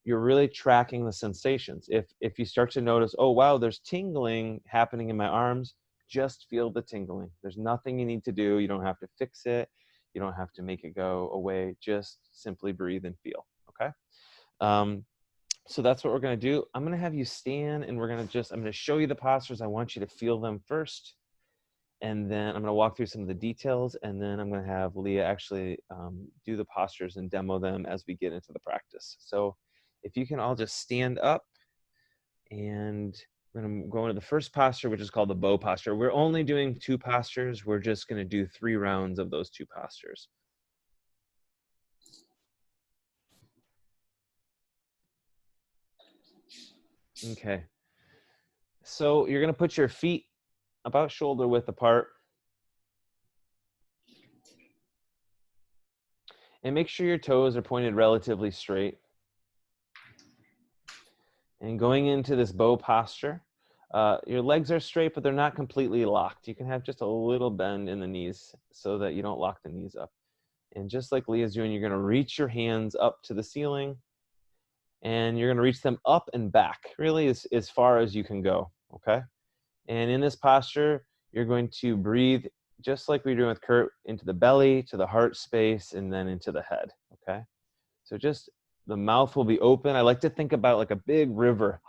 You're really tracking the sensations. If you start to notice, oh wow, there's tingling happening in my arms, just feel the tingling. There's nothing you need to do. You don't have to fix it. You don't have to make it go away. Just simply breathe and feel, okay? So that's what we're gonna do. I'm gonna have you stand and I'm gonna show you the postures. I want you to feel them first. And then I'm going to walk through some of the details, and then I'm going to have Leah actually do the postures and demo them as we get into the practice. So if you can all just stand up, and we're going to go into the first posture, which is called the bow posture. We're only doing 2 postures. We're just going to do 3 rounds of those 2 postures. Okay. So you're going to put your feet about shoulder width apart. And make sure your toes are pointed relatively straight. And going into this bow posture, your legs are straight, but they're not completely locked. You can have just a little bend in the knees so that you don't lock the knees up. And just like Leah's doing, you're going to reach your hands up to the ceiling, and you're going to reach them up and back, really as far as you can go, okay? And in this posture, you're going to breathe just like we were doing with Kurt, into the belly, to the heart space, and then into the head, okay? So just the mouth will be open. I like to think about like a big river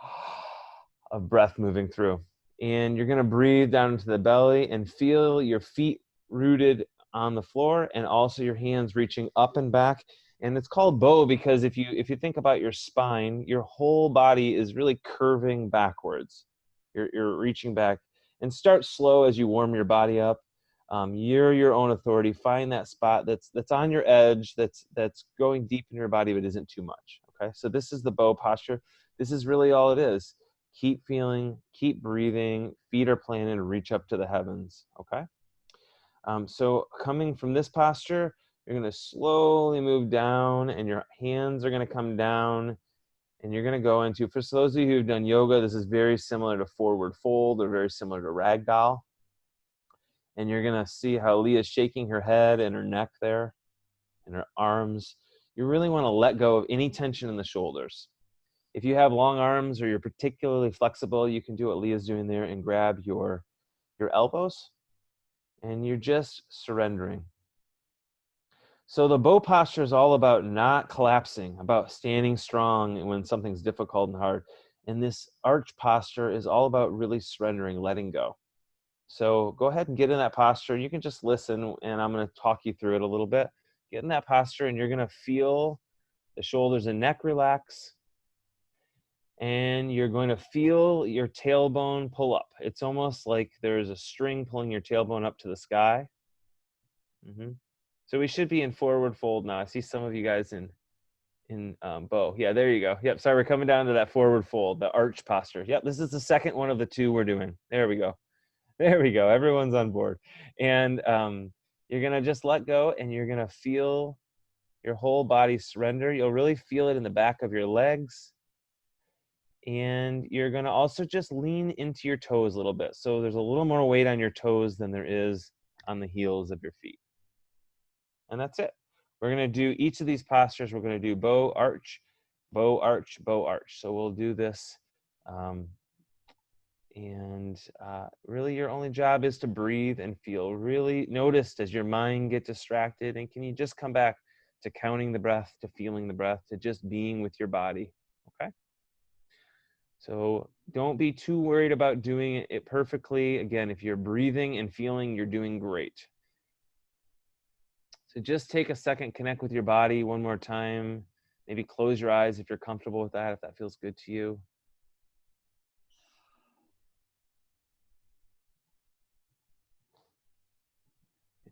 of breath moving through. And you're going to breathe down into the belly and feel your feet rooted on the floor, and also your hands reaching up and back. And it's called bow because if you think about your spine, your whole body is really curving backwards. You're reaching back. And start slow as you warm your body up. You're your own authority. Find that spot that's on your edge, that's going deep in your body but isn't too much. Okay, so this is the bow posture. This is really all it is. Keep feeling, keep breathing. Feet are planted, reach up to the heavens. Okay. So coming from this posture, you're going to slowly move down, and your hands are going to come down, and you're going to go into, for those of you who've done yoga, this is very similar to forward fold or very similar to ragdoll. And you're going to see how Leah's shaking her head and her neck there and her arms. You really want to let go of any tension in the shoulders. If you have long arms or you're particularly flexible, you can do what Leah's doing there and grab your elbows, and you're just surrendering. So the bow posture is all about not collapsing, about standing strong when something's difficult and hard. And this arch posture is all about really surrendering, letting go. So go ahead and get in that posture. You can just listen, and I'm going to talk you through it a little bit. Get in that posture, and you're going to feel the shoulders and neck relax. And you're going to feel your tailbone pull up. It's almost like there's a string pulling your tailbone up to the sky. So we should be in forward fold now. I see some of you guys in bow. Yeah, there you go. Yep, sorry, we're coming down to that forward fold, the arch posture. Yep, this is the second one of the 2 we're doing. There we go. There we go. Everyone's on board. And you're going to just let go, and you're going to feel your whole body surrender. You'll really feel it in the back of your legs. And you're going to also just lean into your toes a little bit. So there's a little more weight on your toes than there is on the heels of your feet. And that's it. We're going to do each of these postures. We're going to do bow, arch, bow, arch, bow, arch. So we'll do this. Really your only job is to breathe and feel. Really notice, does your mind get distracted? And can you just come back to counting the breath, to feeling the breath, to just being with your body? Okay. So don't be too worried about doing it perfectly. Again, if you're breathing and feeling, you're doing great. So just take a second, connect with your body one more time. Maybe close your eyes if you're comfortable with that, if that feels good to you.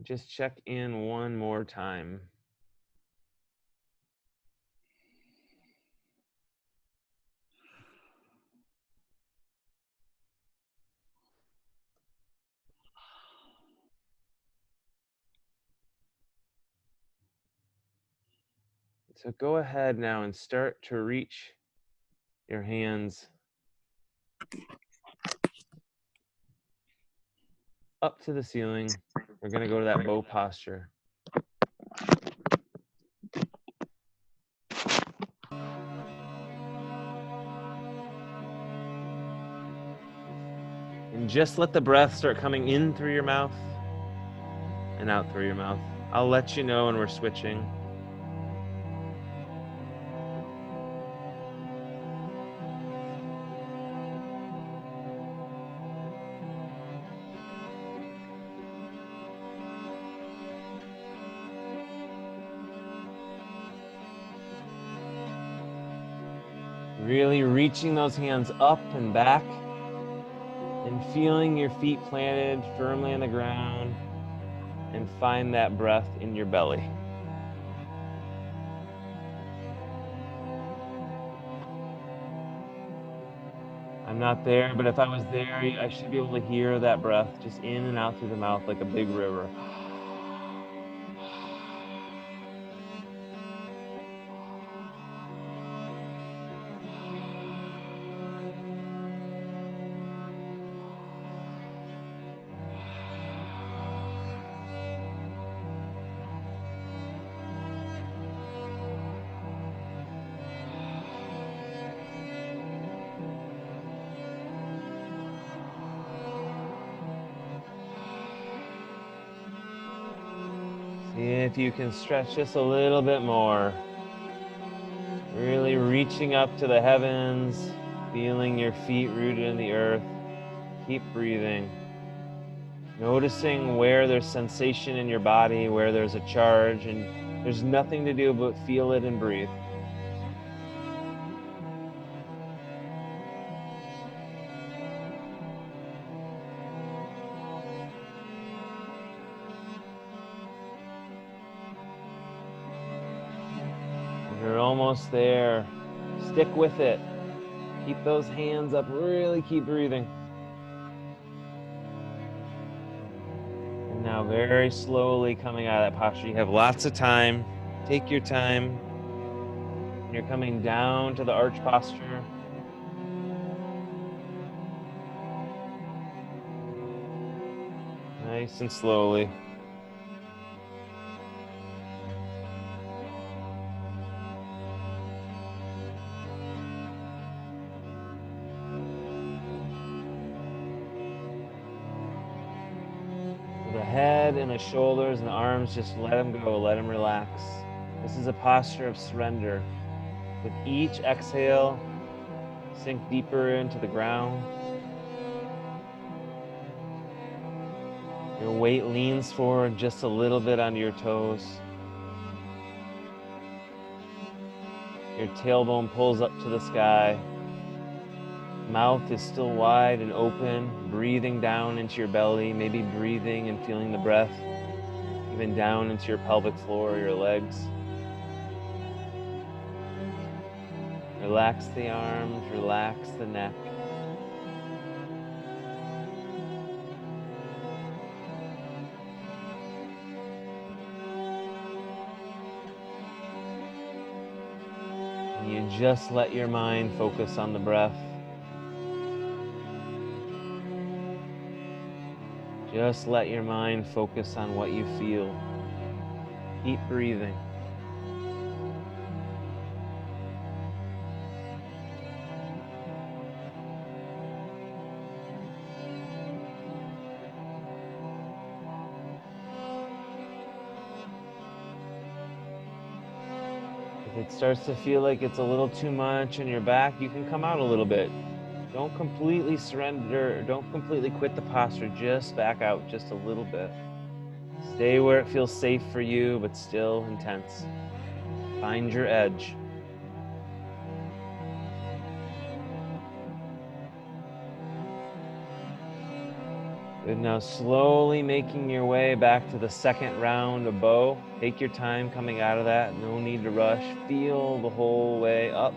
just check in one more time. So go ahead now and start to reach your hands up to the ceiling. We're going to go to that bow posture. And just let the breath start coming in through your mouth and out through your mouth. I'll let you know when we're switching. Really reaching those hands up and back and feeling your feet planted firmly on the ground, and find that breath in your belly. I'm not there, but if I was there, I should be able to hear that breath just in and out through the mouth like a big river. See if you can stretch just a little bit more. Really reaching up to the heavens, feeling your feet rooted in the earth. Keep breathing. Noticing where there's sensation in your body, where there's a charge, and there's nothing to do but feel it and breathe. You're almost there. Stick with it. Keep those hands up. Really keep breathing. And now very slowly coming out of that posture. You have lots of time. Take your time. And you're coming down to the arch posture. Nice and slowly. The head and the shoulders and the arms, just let them go, let them relax. This is a posture of surrender. With each exhale, sink deeper into the ground. Your weight leans forward just a little bit onto your toes. Your tailbone pulls up to the sky. Mouth is still wide and open, breathing down into your belly, maybe breathing and feeling the breath even down into your pelvic floor or your legs. Relax the arms, relax the neck. And you just let your mind focus on the breath. Just let your mind focus on what you feel. Keep breathing. If it starts to feel like it's a little too much on your back, you can come out a little bit. Don't completely surrender, don't completely quit the posture, just back out just a little bit. Stay where it feels safe for you, but still intense. Find your edge. Good. Now slowly making your way back to the second round of bow. Take your time coming out of that. No need to rush. Feel the whole way up.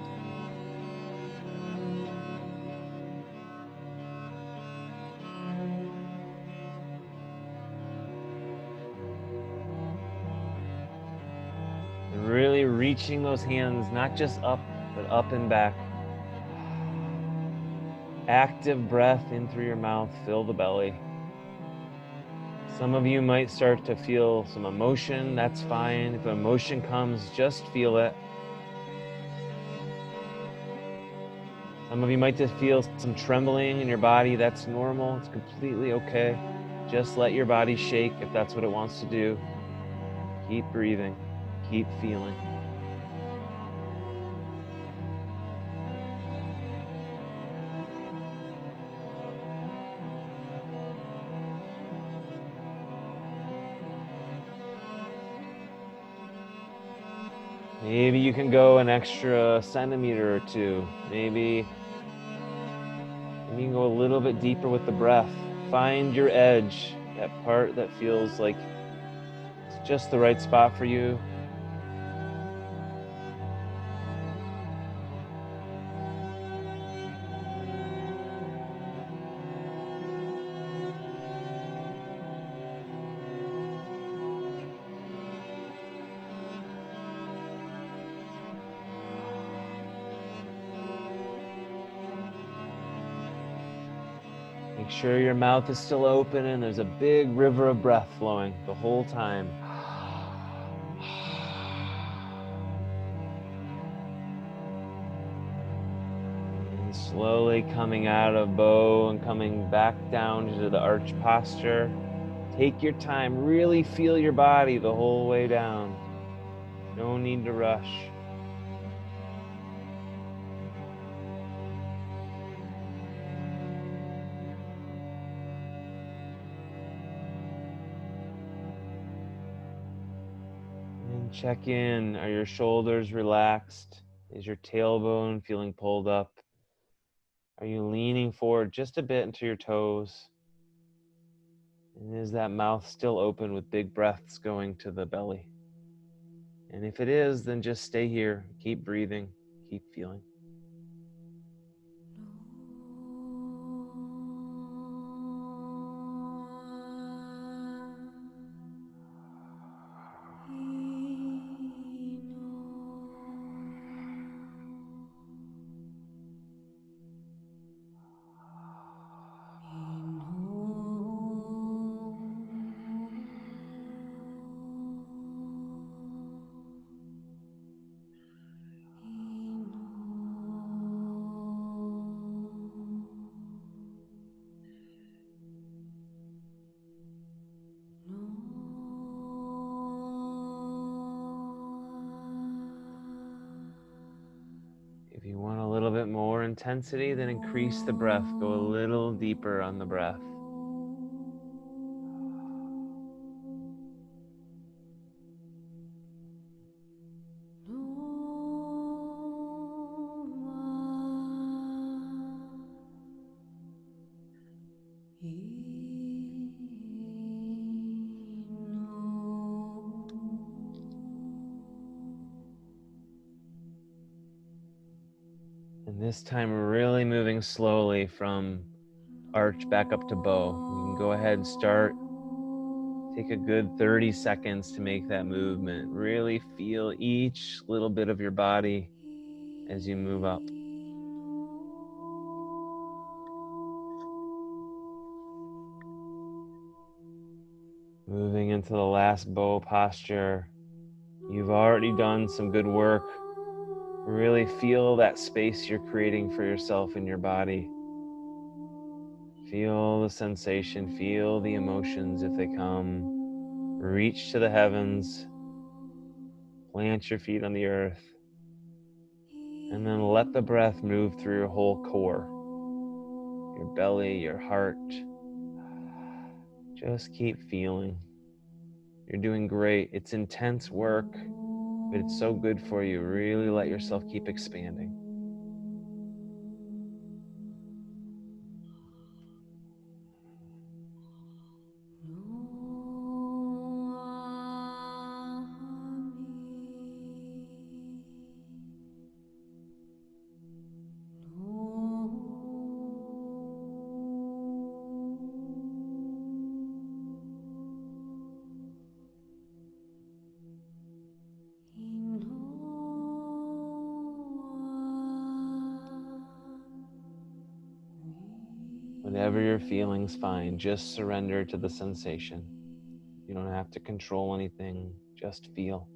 And really reaching those hands, not just up, but up and back. Active breath in through your mouth, fill the belly. Some of you might start to feel some emotion, that's fine. If emotion comes, just feel it. Some of you might just feel some trembling in your body, that's normal, it's completely okay. Just let your body shake if that's what it wants to do. Keep breathing, keep feeling. Maybe you can go an extra centimeter or two. Maybe you can go a little bit deeper with the breath. Find your edge, that part that feels like it's just the right spot for you. Make sure your mouth is still open and there's a big river of breath flowing the whole time. And slowly coming out of bow and coming back down to the arch posture. Take your time, really feel your body the whole way down. No need to rush. And check in. Are your shoulders relaxed? Is your tailbone feeling pulled up? Are you leaning forward just a bit into your toes? And is that mouth still open with big breaths going to the belly? And if it is, then just stay here. Keep breathing. Keep feeling. If you want a little bit more intensity, then increase the breath. Go a little deeper on the breath. And this time, we're really moving slowly from arch back up to bow. You can go ahead and start. Take a good 30 seconds to make that movement. Really feel each little bit of your body as you move up. Moving into the last bow posture. You've already done some good work. Really feel that space you're creating for yourself in your body. Feel the sensation, feel the emotions if they come. Reach to the heavens. Plant your feet on the earth. And then let the breath move through your whole core. Your belly, your heart. Just keep feeling. You're doing great. It's intense work, but it's so good for you. Really let yourself keep expanding. Whatever you're feeling's fine. Just surrender to the sensation. You don't have to control anything. Just feel.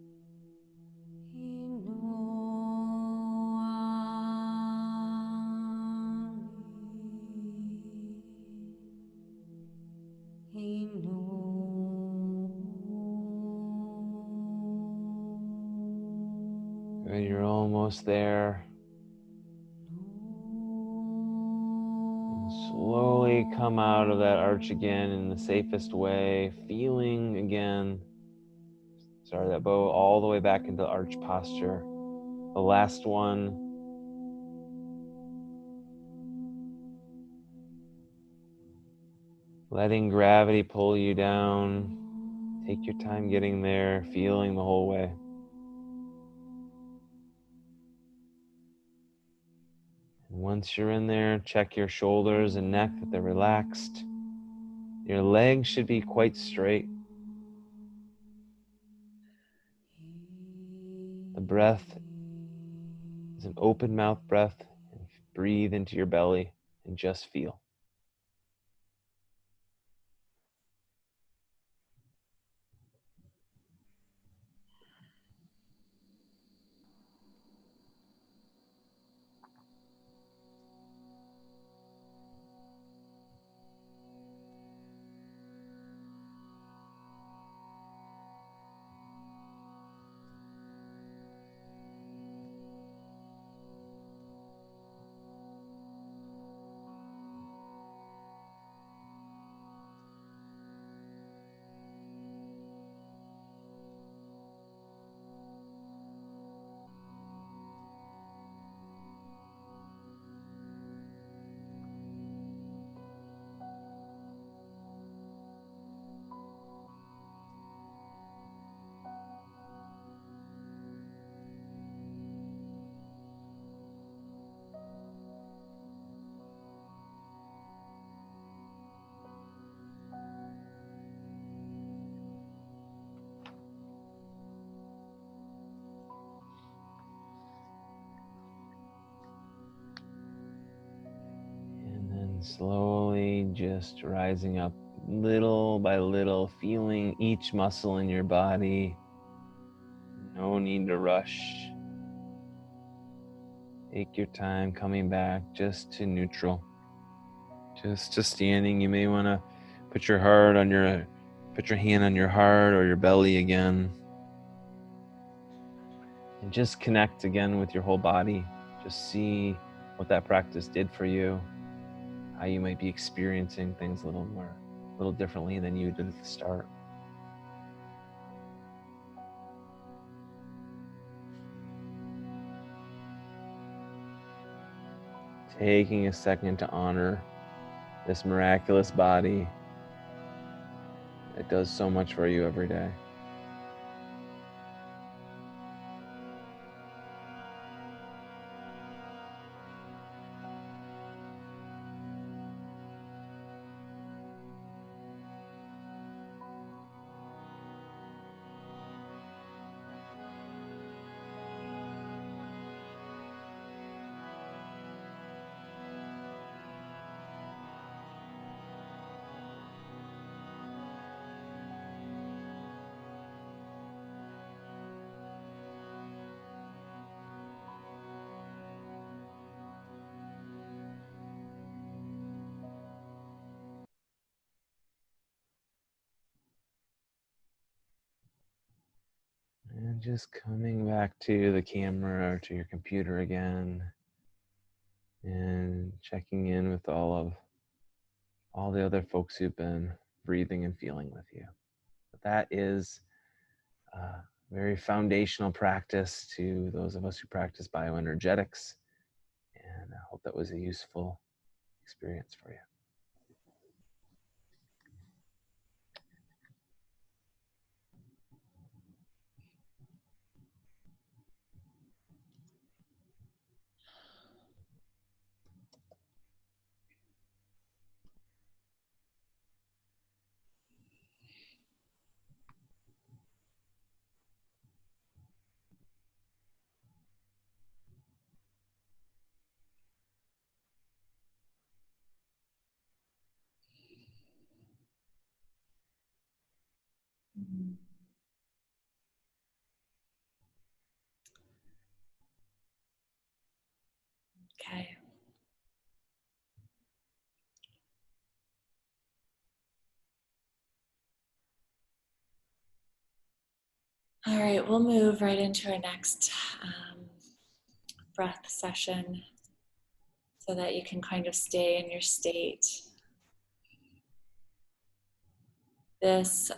Good, you're almost there. And slowly come out of that arch again in the safest way, feeling again. Sorry, that bow all the way back into arch posture. The last one. Letting gravity pull you down. Take your time getting there, feeling the whole way. And once you're in there, check your shoulders and neck that they're relaxed. Your legs should be quite straight. The breath is an open mouth breath. And breathe into your belly and just feel. And then slowly just rising up little by little, feeling each muscle in your body. No need to rush. Take your time coming back just to neutral. Just to standing. You may want to put your hand on your heart or your belly again. And just connect again with your whole body. Just see what that practice did for you. How you might be experiencing things a little differently than you did at the start. Taking a second to honor this miraculous body that does so much for you every day. And just coming back to the camera or to your computer again and checking in with all the other folks who've been breathing and feeling with you. But that is a very foundational practice to those of us who practice bioenergetics. And I hope that was a useful experience for you. Okay. All right, we'll move right into our next breath session so that you can kind of stay in your state. This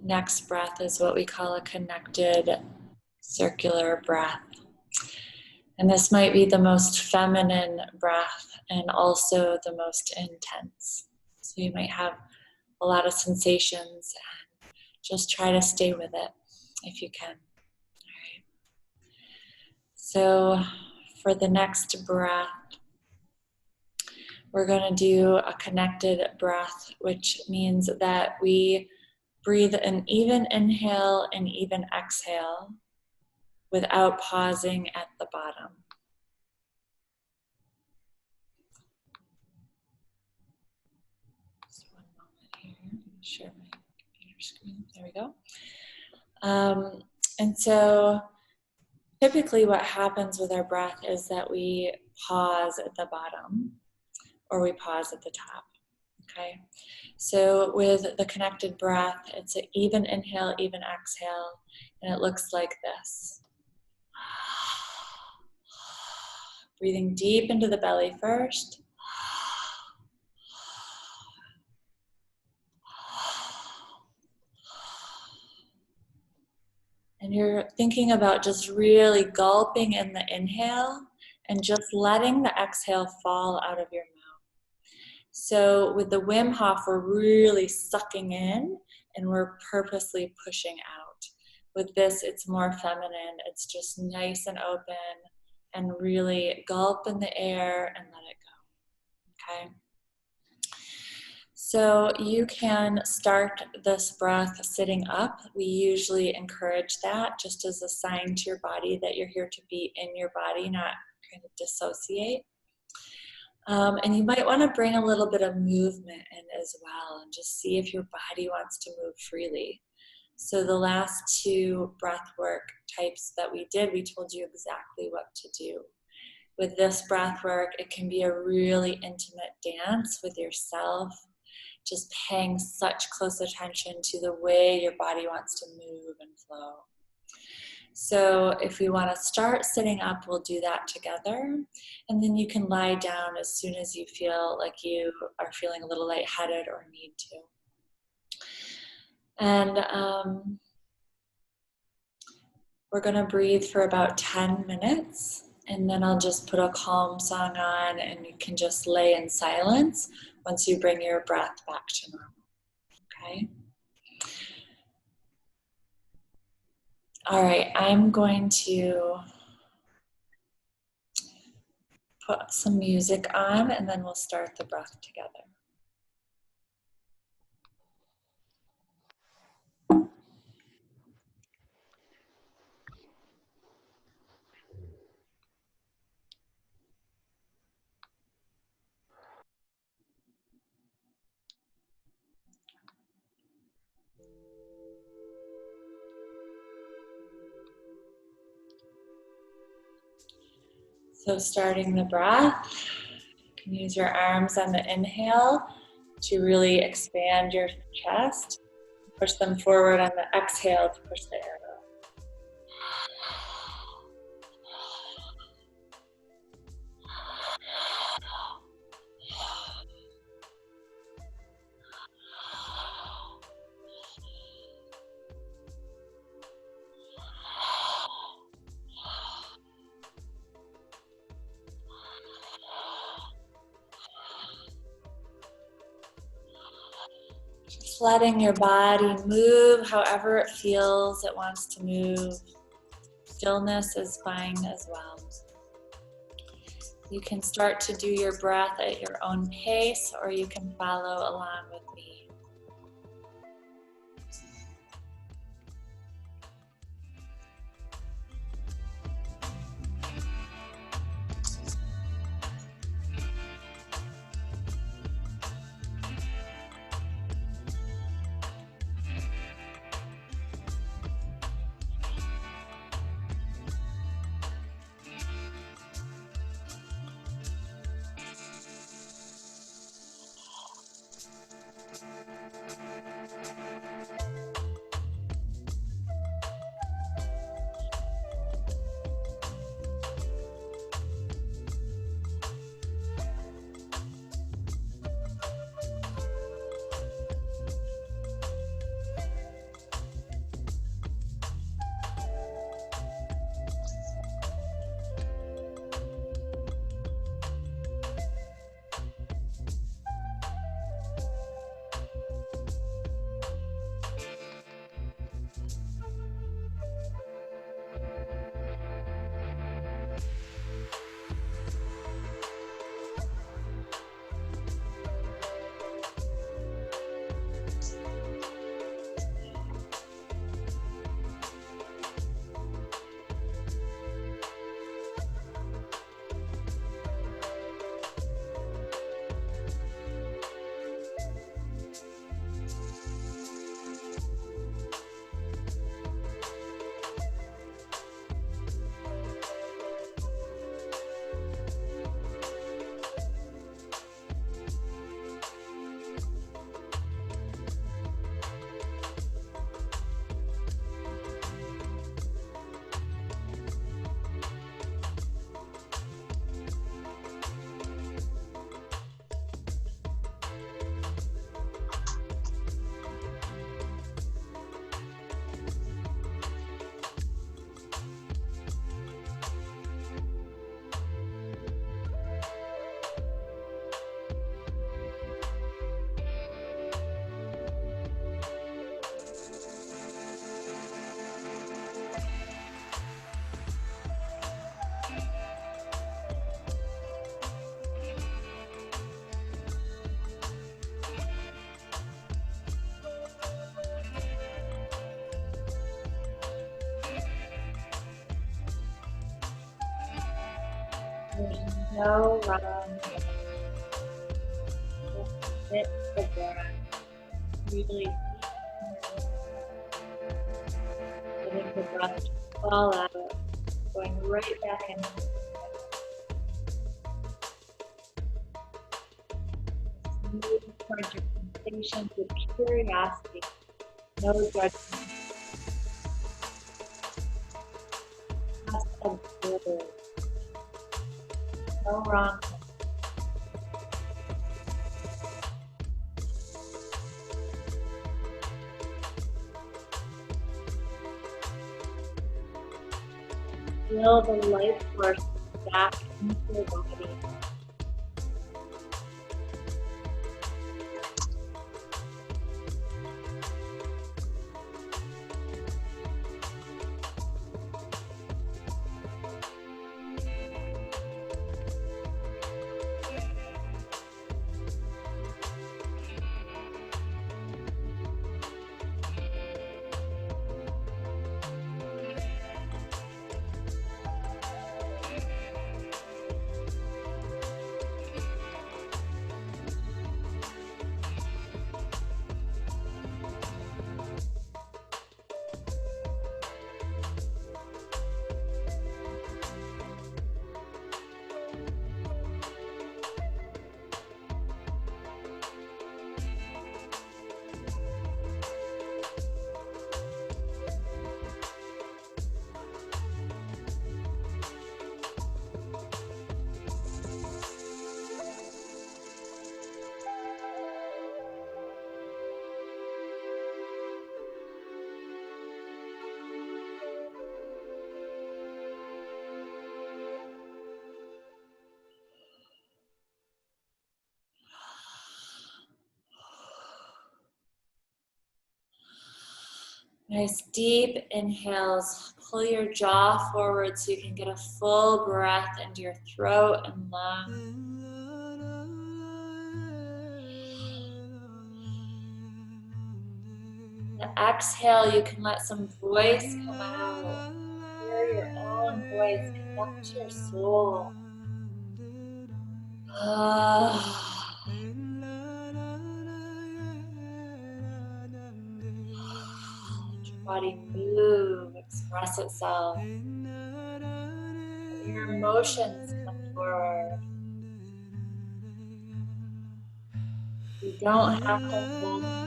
next breath is what we call a connected circular breath. And this might be the most feminine breath and also the most intense. So you might have a lot of sensations, and just try to stay with it if you can. All right. So for the next breath, we're going to do a connected breath, which means that we breathe an even inhale and even exhale without pausing at the bottom. Just one moment here. Share my computer screen. There we go. And so typically what happens with our breath is that we pause at the bottom or we pause at the top. Okay. So with the connected breath, it's an even inhale, even exhale, and it looks like this. Breathing deep into the belly first. And you're thinking about just really gulping in the inhale and just letting the exhale fall out of your mouth. So with the Wim Hof, we're really sucking in and we're purposely pushing out. With this, it's more feminine. It's just nice and open and really gulp in the air and let it go. Okay? So you can start this breath sitting up. We usually encourage that just as a sign to your body that you're here to be in your body, not kind of dissociate. And you might want to bring a little bit of movement in as well and just see if your body wants to move freely. So the last two breath work types that we did, we told you exactly what to do. With this breath work, it can be a really intimate dance with yourself, just paying such close attention to the way your body wants to move and flow. So if we want to start sitting up, we'll do that together. And then you can lie down as soon as you feel like you are feeling a little lightheaded or need to. And we're going to breathe for about 10 minutes. And then I'll just put a calm song on and you can just lay in silence once you bring your breath back to normal. Okay? All right, I'm going to put some music on and then we'll start the breath together. So starting the breath, you can use your arms on the inhale to really expand your chest. Push them forward on the exhale to push the air out. Just letting your body move however it feels it wants to move. Stillness is fine as well. You can start to do your breath at your own pace, or you can follow along with me. No wrong. Just sit the breath. Really letting the breath fall out, going right back in. Moving towards your sensations with curiosity, no judgment. Just observe. No wrong. Feel the life force back into your body. Nice deep inhales. Pull your jaw forward so you can get a full breath into your throat and lungs. The exhale, you can let some voice come out. Hear your own voice. Connect to your soul. Let your body move, express itself. Let your emotions come forward. You don't have to hold them.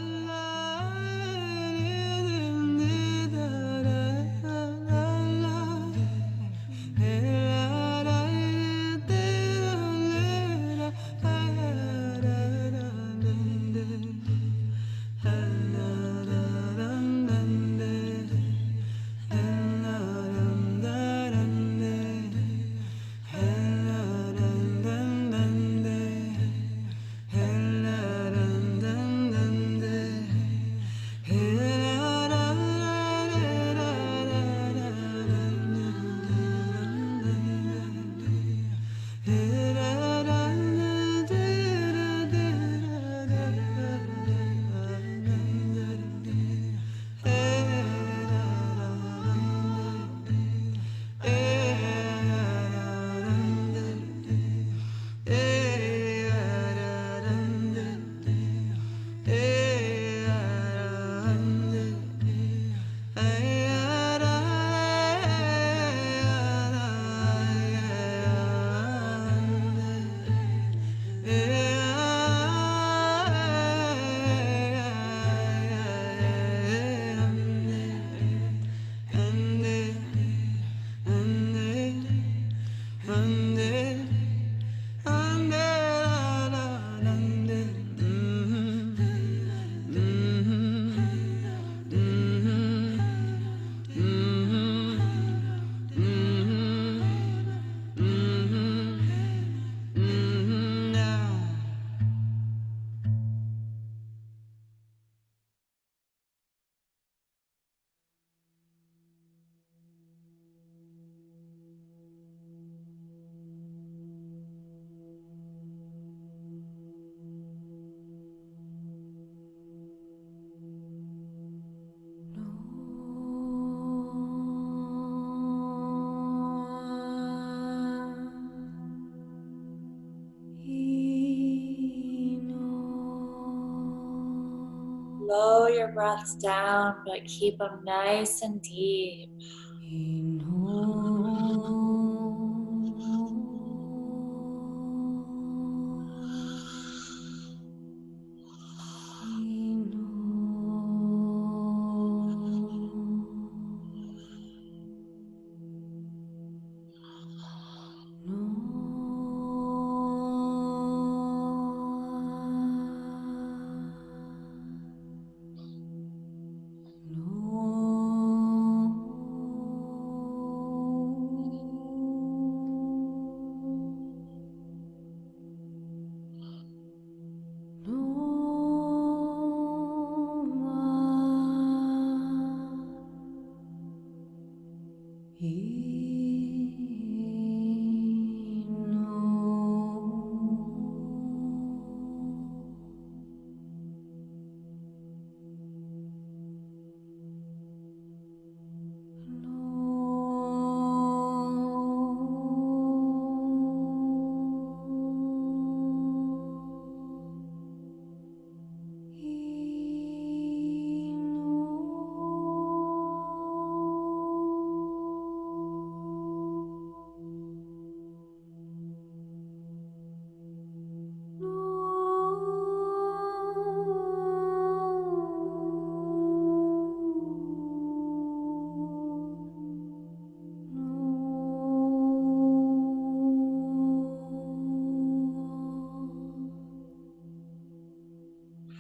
slow your breaths down, but keep them nice and deep.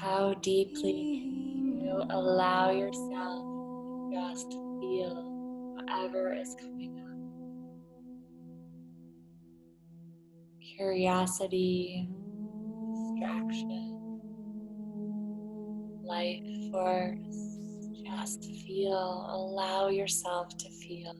How deeply can you allow yourself to just feel whatever is coming up? Curiosity, distraction, life force. Just feel, allow yourself to feel.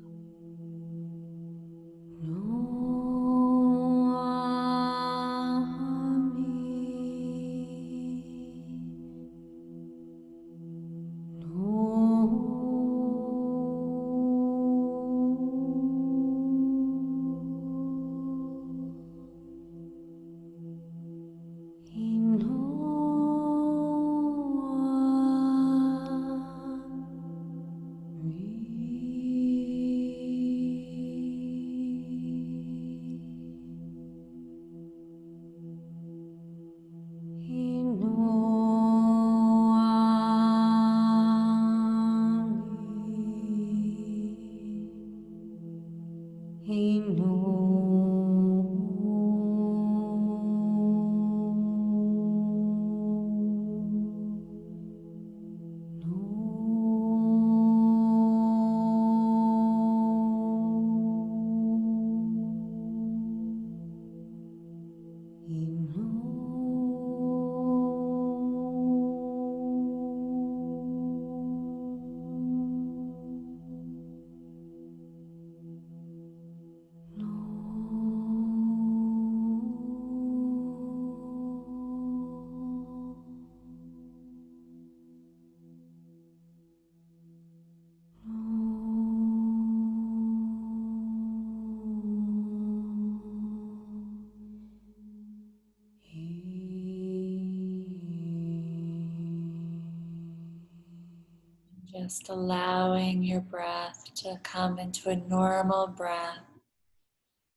Just allowing your breath to come into a normal breath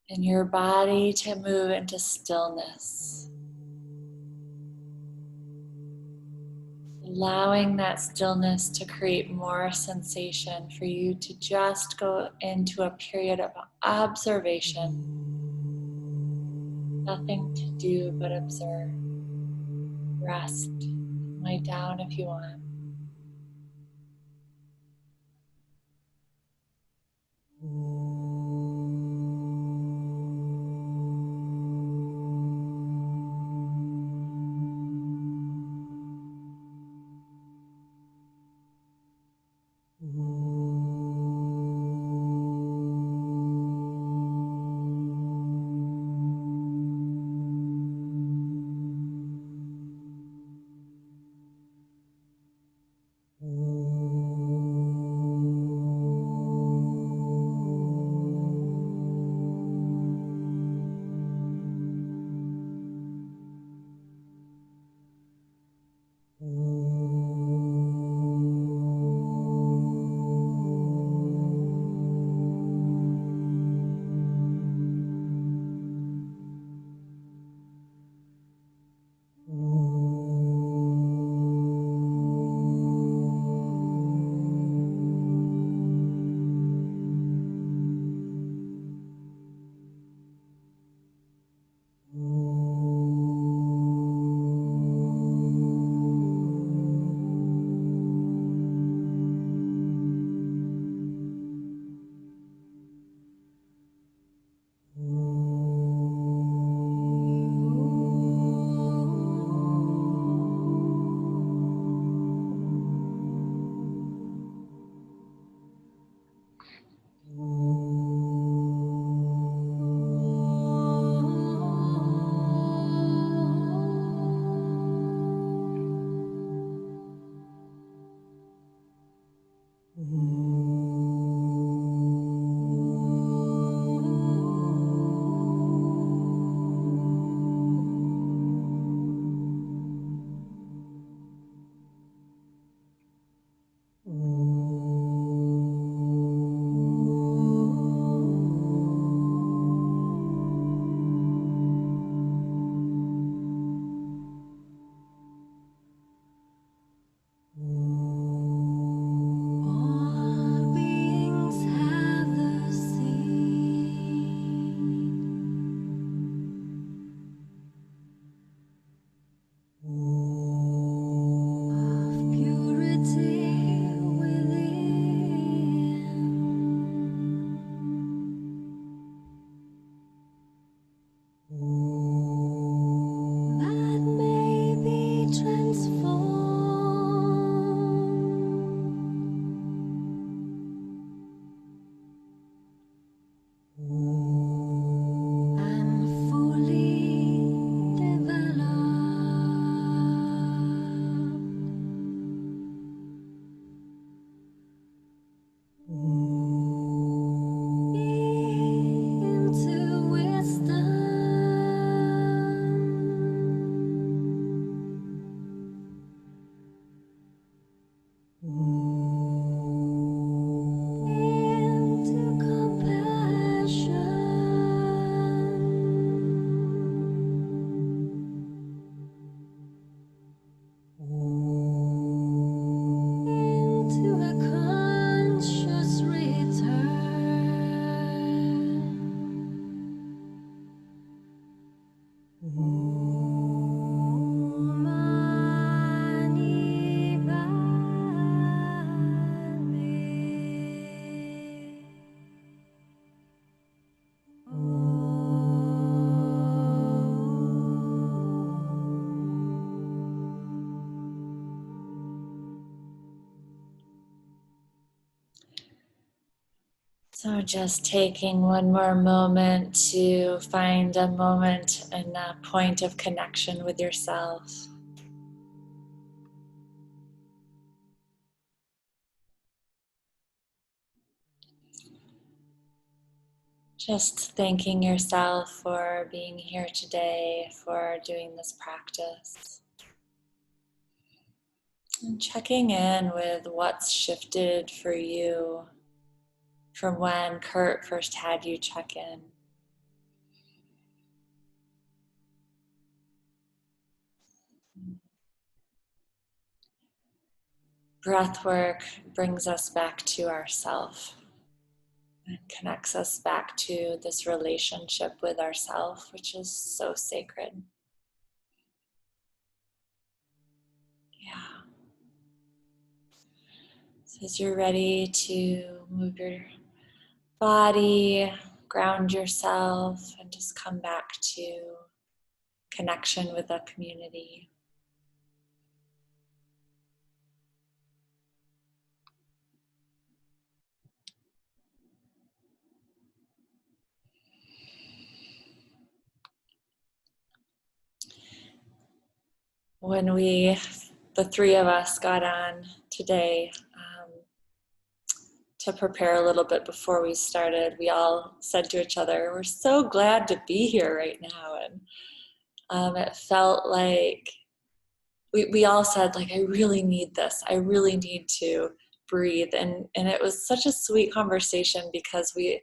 and your body to move into stillness. Allowing that stillness to create more sensation for you to just go into a period of observation. Nothing to do but observe. Rest. Lie down if you want. So just taking one more moment to find a moment and a point of connection with yourself. Just thanking yourself for being here today, for doing this practice. And checking in with what's shifted for you from when Kurt first had you check in. Breath work brings us back to ourself. It connects us back to this relationship with ourself, which is so sacred. Yeah. So as you're ready to move your body, ground yourself, and just come back to connection with the community. When the three of us got on today to prepare a little bit before we started, we all said to each other, we're so glad to be here right now. And it felt like we all said, like, I really need this. I really need to breathe. And it was such a sweet conversation because we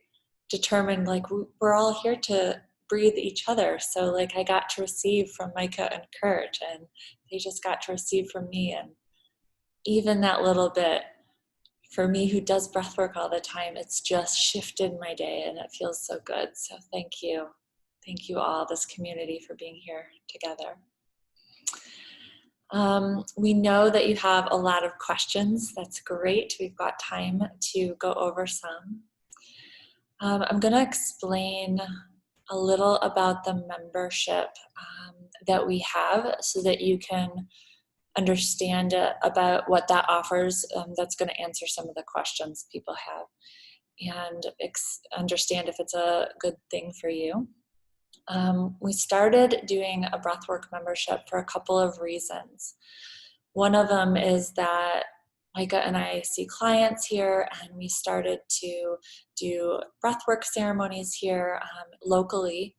determined, like, we're all here to breathe each other. So, like, I got to receive from Micah and Kurt, and they just got to receive from me. And even that little bit, for me who does breath work all the time, it's just shifted my day and it feels so good. So thank you. Thank you all, this community, for being here together. We know that you have a lot of questions. That's great. We've got time to go over some. I'm going to explain a little about the membership that we have so that you can understand about what that offers. That's going to answer some of the questions people have and understand if it's a good thing for you. We started doing a breathwork membership for a couple of reasons. One of them is that Micah and I see clients here, and we started to do breathwork ceremonies here locally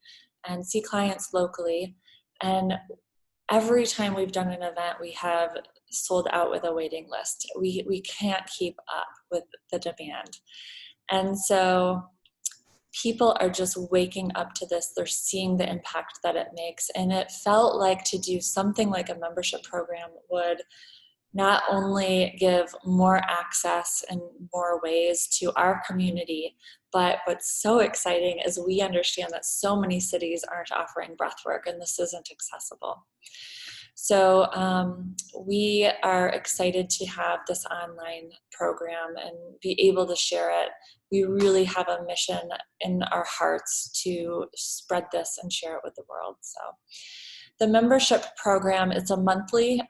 and see clients locally. And every time we've done an event, we have sold out with a waiting list. We can't keep up with the demand. And so people are just waking up to this. They're seeing the impact that it makes. And it felt like to do something like a membership program would not only give more access and more ways to our community, but what's so exciting is we understand that so many cities aren't offering breathwork, and this isn't accessible. So we are excited to have this online program and be able to share it. We really have a mission in our hearts to spread this and share it with the world. So the membership program, it's a monthly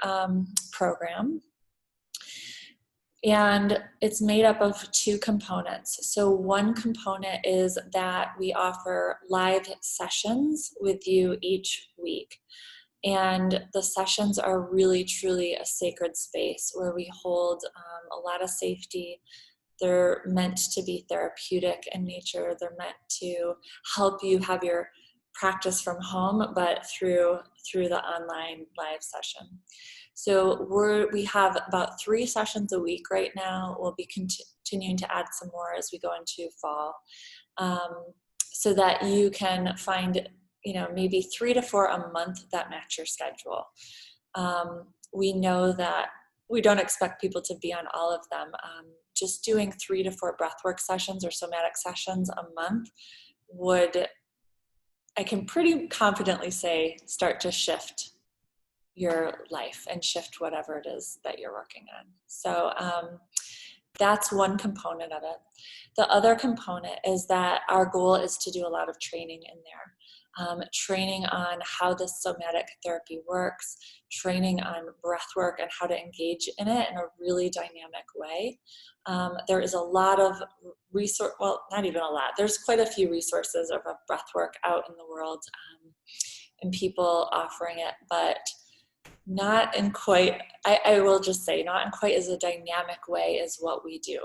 program, and it's made up of two components. So one component is that we offer live sessions with you each week. And the sessions are really, truly a sacred space where we hold a lot of safety. They're meant to be therapeutic in nature. They're meant to help you have your practice from home, but through the online live session. So we have about 3 sessions a week right now. We'll be continuing to add some more as we go into fall, so that you can find maybe 3 to 4 a month that match your schedule. We know that we don't expect people to be on all of them. Just doing 3 to 4 breathwork sessions or somatic sessions a month would, I can pretty confidently say, start to shift your life and shift whatever it is that you're working on. So that's one component of it. The other component is that our goal is to do a lot of training in there. training on how this somatic therapy works, training on breath work and how to engage in it in a really dynamic way. There is a lot of well, not even a lot, there's quite a few resources of breath work out in the world, and people offering it, but not in quite, I will just say, not in quite as a dynamic way as what we do.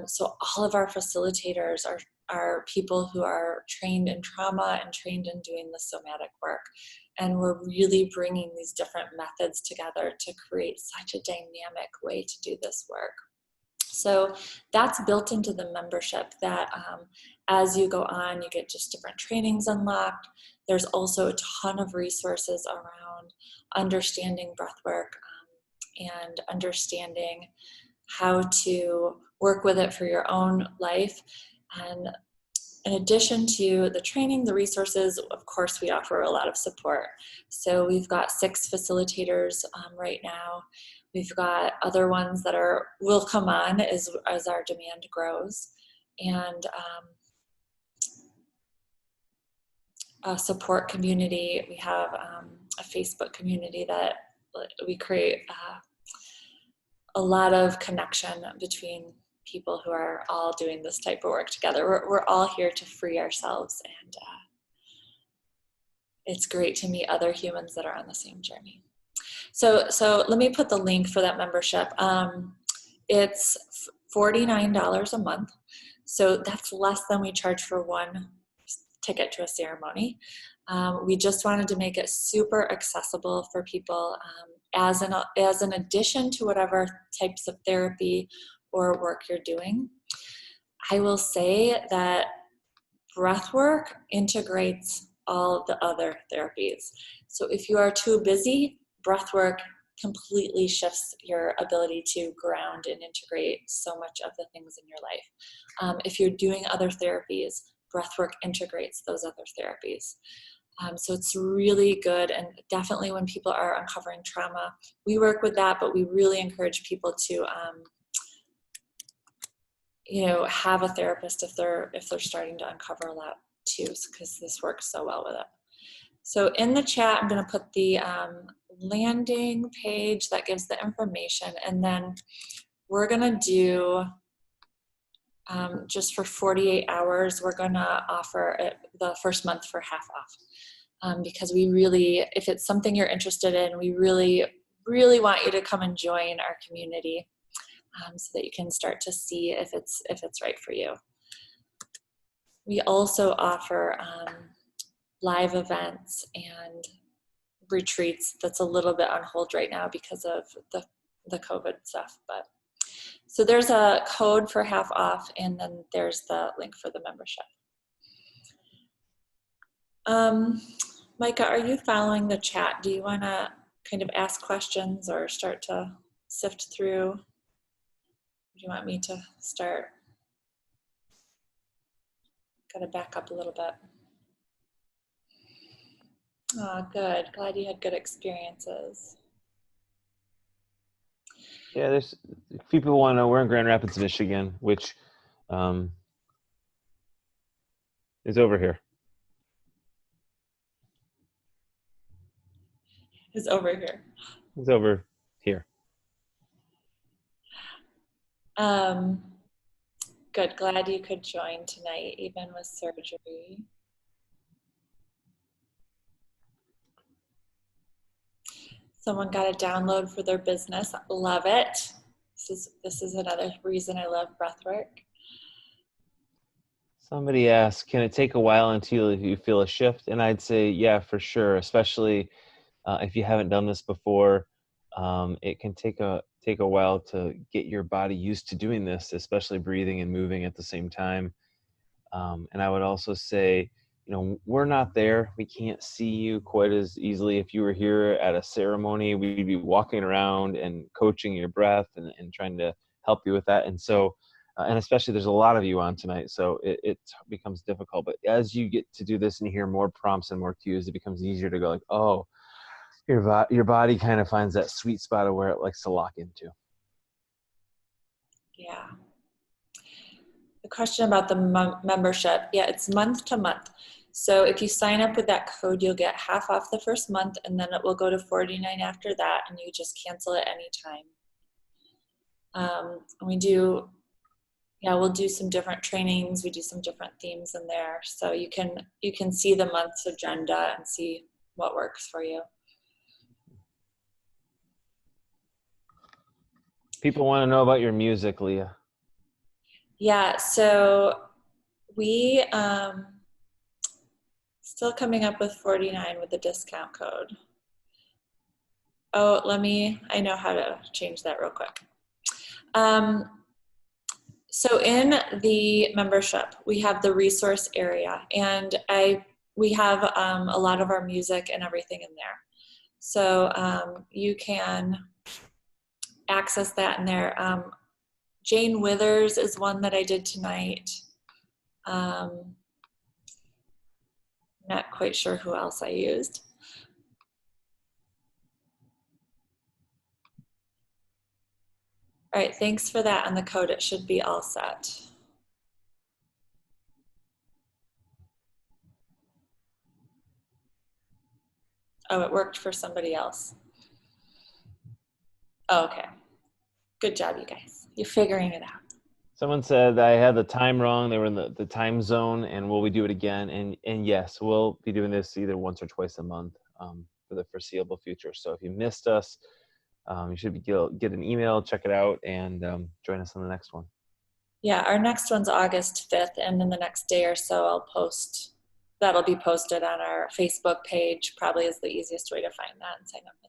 So all of our facilitators are people who are trained in trauma and trained in doing the somatic work. And we're really bringing these different methods together to create such a dynamic way to do this work. So that's built into the membership, that as you go on, you get just different trainings unlocked. There's also a ton of resources around understanding breathwork and understanding how to work with it for your own life. And in addition to the training, the resources, of course, we offer a lot of support. So we've got 6 facilitators right now. We've got other ones that will come on as our demand grows. And a support community. We have a Facebook community that we create a lot of connection between people who are all doing this type of work together. We're all here to free ourselves, and it's great to meet other humans that are on the same journey. So let me put the link for that membership. It's $49 a month. So that's less than we charge for one ticket to a ceremony. We just wanted to make it super accessible for people as an addition to whatever types of therapy or work you're doing. I will say that breathwork integrates all the other therapies. So if you are too busy, breathwork completely shifts your ability to ground and integrate so much of the things in your life. If you're doing other therapies, breathwork integrates those other therapies. So it's really good, and definitely when people are uncovering trauma, we work with that, but we really encourage people to have a therapist if they're starting to uncover a lot too, because this works so well with it. So in the chat, I'm going to put the landing page that gives the information, and then we're going to do just for 48 hours, we're going to offer it the first month for half off, because we really, if it's something you're interested in, we really, really want you to come and join our community, so that you can start to see if it's right for you. We also offer live events and retreats that's a little bit on hold right now because of the COVID stuff. But so there's a code for half off, and then there's the link for the membership. Micah, are you following the chat? Do you want to kind of ask questions or start to sift through? Do you want me to start? Got to back up a little bit. Oh, good. Glad you had good experiences. Yeah, there's a few people want to know we're in Grand Rapids, Michigan, which is over here. Is over here. It's over here. Good. Glad you could join tonight, even with surgery. Someone got a download for their business. Love it. This is another reason I love breathwork. Somebody asked, can it take a while until you feel a shift? And I'd say, yeah, for sure. Especially if you haven't done this before, it can take a while to get your body used to doing this, especially breathing and moving at the same time. And I would also say, we're not there. We can't see you quite as easily. If you were here at a ceremony, we'd be walking around and coaching your breath and trying to help you with that. And so, and especially there's a lot of you on tonight, so it becomes difficult. But as you get to do this and you hear more prompts and more cues, it becomes easier to go like, oh, your body kind of finds that sweet spot of where it likes to lock into. Yeah. The question about the membership, yeah, it's month to month. So if you sign up with that code, you'll get half off the first month, and then it will go to $49 after that, and you just cancel it anytime. And we'll do some different trainings. We do some different themes in there, so you can see the month's agenda and see what works for you. People want to know about your music, Leah. Yeah, so we still coming up with 49 with the discount code. Oh, I know how to change that real quick. So in the membership, we have the resource area, and we have a lot of our music and everything in there. So you can access that in there. Jane Withers is one that I did tonight. Not quite sure who else I used. All right, thanks for that on the code. It should be all set. Oh, it worked for somebody else. Oh, okay. Good job, you guys. You're figuring it out. Someone said I had the time wrong. They were in the time zone, and will we do it again? And yes, we'll be doing this either once or twice a month for the foreseeable future. So if you missed us, you should get an email, check it out, and join us on the next one. Yeah, our next one's August 5th, and in the next day or so that'll be posted on our Facebook page. Probably is the easiest way to find that and sign up for that.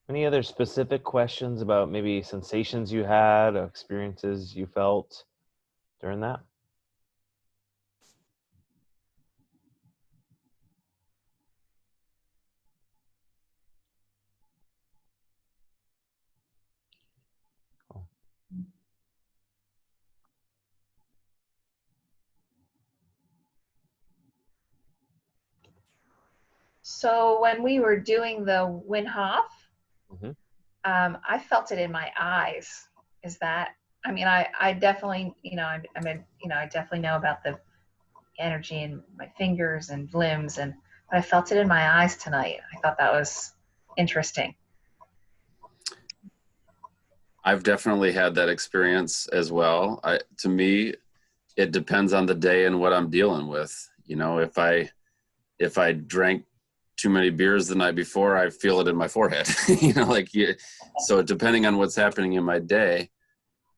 Any other specific questions about maybe sensations you had, or experiences you felt during that? Cool. So when we were doing the Wim Hof, Mm-hmm. I felt it in my eyes. I definitely, I definitely know about the energy in my fingers and limbs, but I felt it in my eyes tonight. I thought that was interesting. I've definitely had that experience as well. To me, it depends on the day and what I'm dealing with. If I drank too many beers the night before, I feel it in my forehead. So depending on what's happening in my day,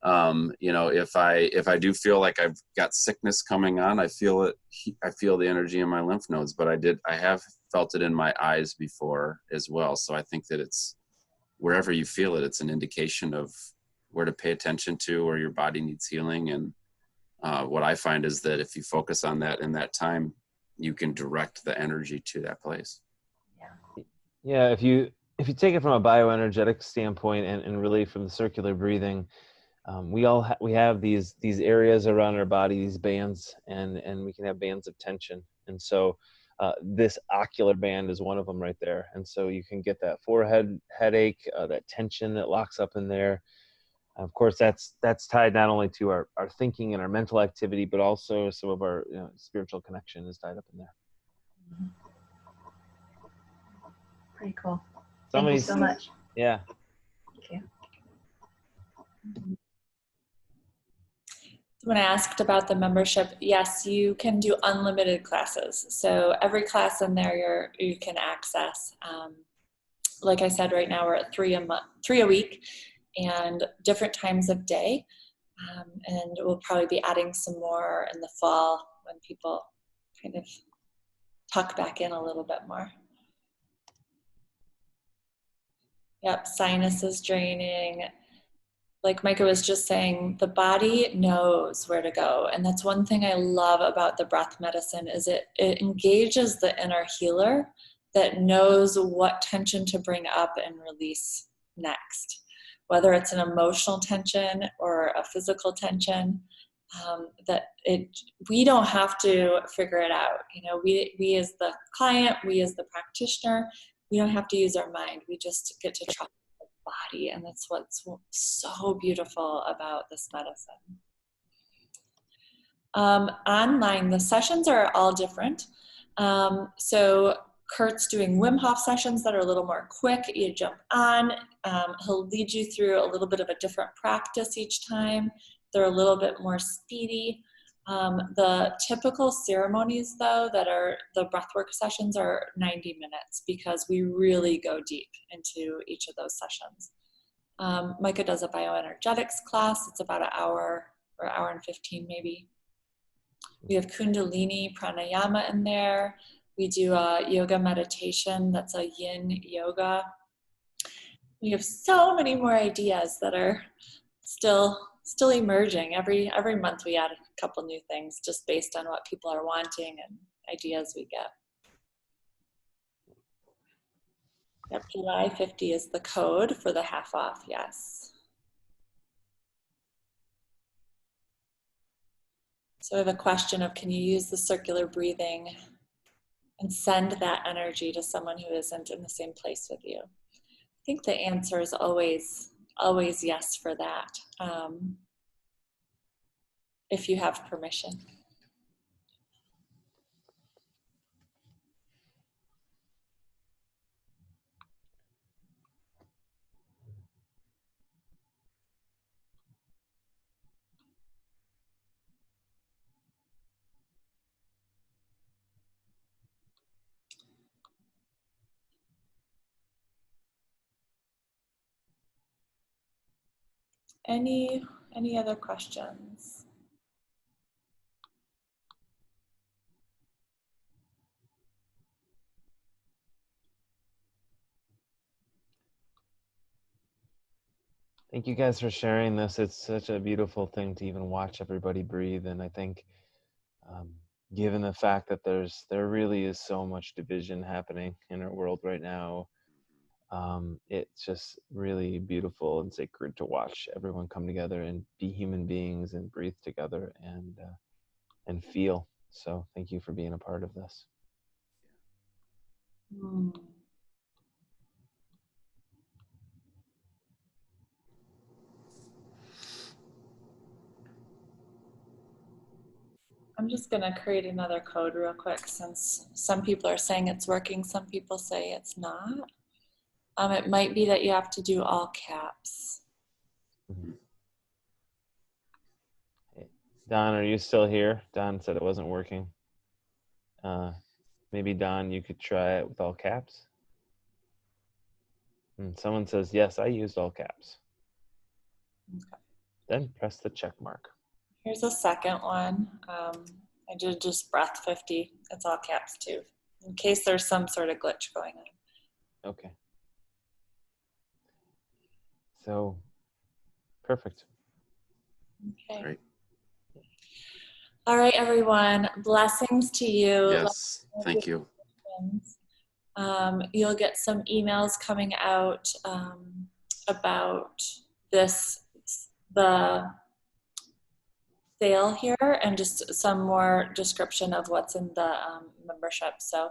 if I do feel like I've got sickness coming on, I feel it. I feel the energy in my lymph nodes, but I have felt it in my eyes before as well. So I think that it's wherever you feel it, it's an indication of where to pay attention to, or your body needs healing. And what I find is that if you focus on that in that time, you can direct the energy to that place. Yeah, if you take it from a bioenergetic standpoint and really from the circular breathing, we have these areas around our body, these bands, and we can have bands of tension. And so this ocular band is one of them right there. And so you can get that forehead headache, that tension that locks up in there. Of course, that's tied not only to our thinking and our mental activity, but also some of our spiritual connection is tied up in there. Mm-hmm. Pretty cool. Thank you so much. Yeah. Thank you. When I asked about the membership, yes, you can do unlimited classes. So every class in there you can access. Like I said, right now we're at 3 a week, and different times of day. And we'll probably be adding some more in the fall when people kind of tuck back in a little bit more. Yep, sinuses draining. Like Micah was just saying, the body knows where to go. And that's one thing I love about the breath medicine is it engages the inner healer that knows what tension to bring up and release next. Whether it's an emotional tension or a physical tension, we don't have to figure it out. We as the client, we as the practitioner, we don't have to use our mind. We just get to trust the body, and that's what's so beautiful about this medicine. Online, the sessions are all different. So Kurt's doing Wim Hof sessions that are a little more quick. You jump on, he'll lead you through a little bit of a different practice each time. They're a little bit more speedy. The typical ceremonies, though, that are the breathwork sessions are 90 minutes because we really go deep into each of those sessions. Micah does a bioenergetics class. It's about an hour or hour and 15 maybe. We have Kundalini pranayama in there. We do a yoga meditation that's a yin yoga. We have so many more ideas that are still emerging. Every month we add a couple new things just based on what people are wanting and ideas we get. Yep, July 50 is the code for the half off, yes. So I have a question of, can you use the circular breathing and send that energy to someone who isn't in the same place with you? I think the answer is always yes for that, if you have permission. Any other questions? Thank you guys for sharing this. It's such a beautiful thing to even watch everybody breathe. And I think given the fact that there really is so much division happening in our world right now, it's just really beautiful and sacred to watch everyone come together and be human beings and breathe together and feel. So thank you for being a part of this. I'm just going to create another code real quick, since some people are saying it's working, some people say it's not. It might be that you have to do all caps. Mm-hmm. Hey, Don, are you still here? Don said it wasn't working. Maybe Don, you could try it with all caps. And someone says, yes, I used all caps. Okay. Then press the check mark. Here's a second one. I did just breath 50. It's all caps too, in case there's some sort of glitch going on. Okay. So, perfect. Okay. Great. All right, everyone. Blessings to you. Yes, thank you. You'll get some emails coming out about the sale here, and just some more description of what's in the membership. So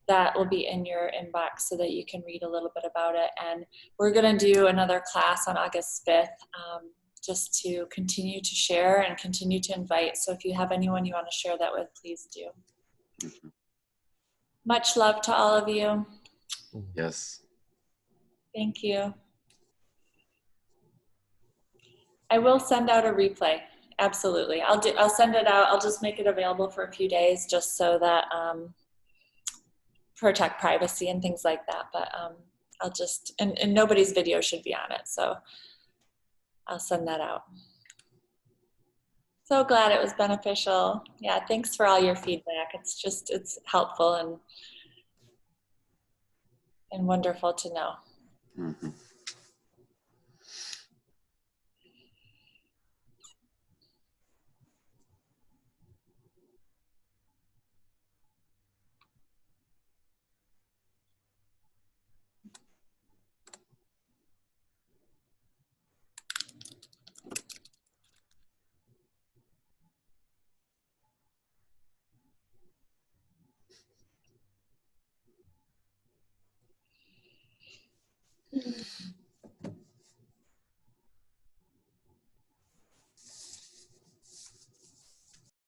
that will be in your inbox so that you can read a little bit about it. And we're going to do another class on August 5th, just to continue to share and continue to invite. So if you have anyone you want to share that with, please do. Mm-hmm. Much love to all of you. Yes. Thank you. I will send out a replay. Absolutely. I'll send it out. I'll just make it available for a few days just so that protect privacy and things like that. But I'll just, and nobody's video should be on it. So I'll send that out. So glad it was beneficial. Yeah, thanks for all your feedback. It's helpful and wonderful to know. Mm-hmm.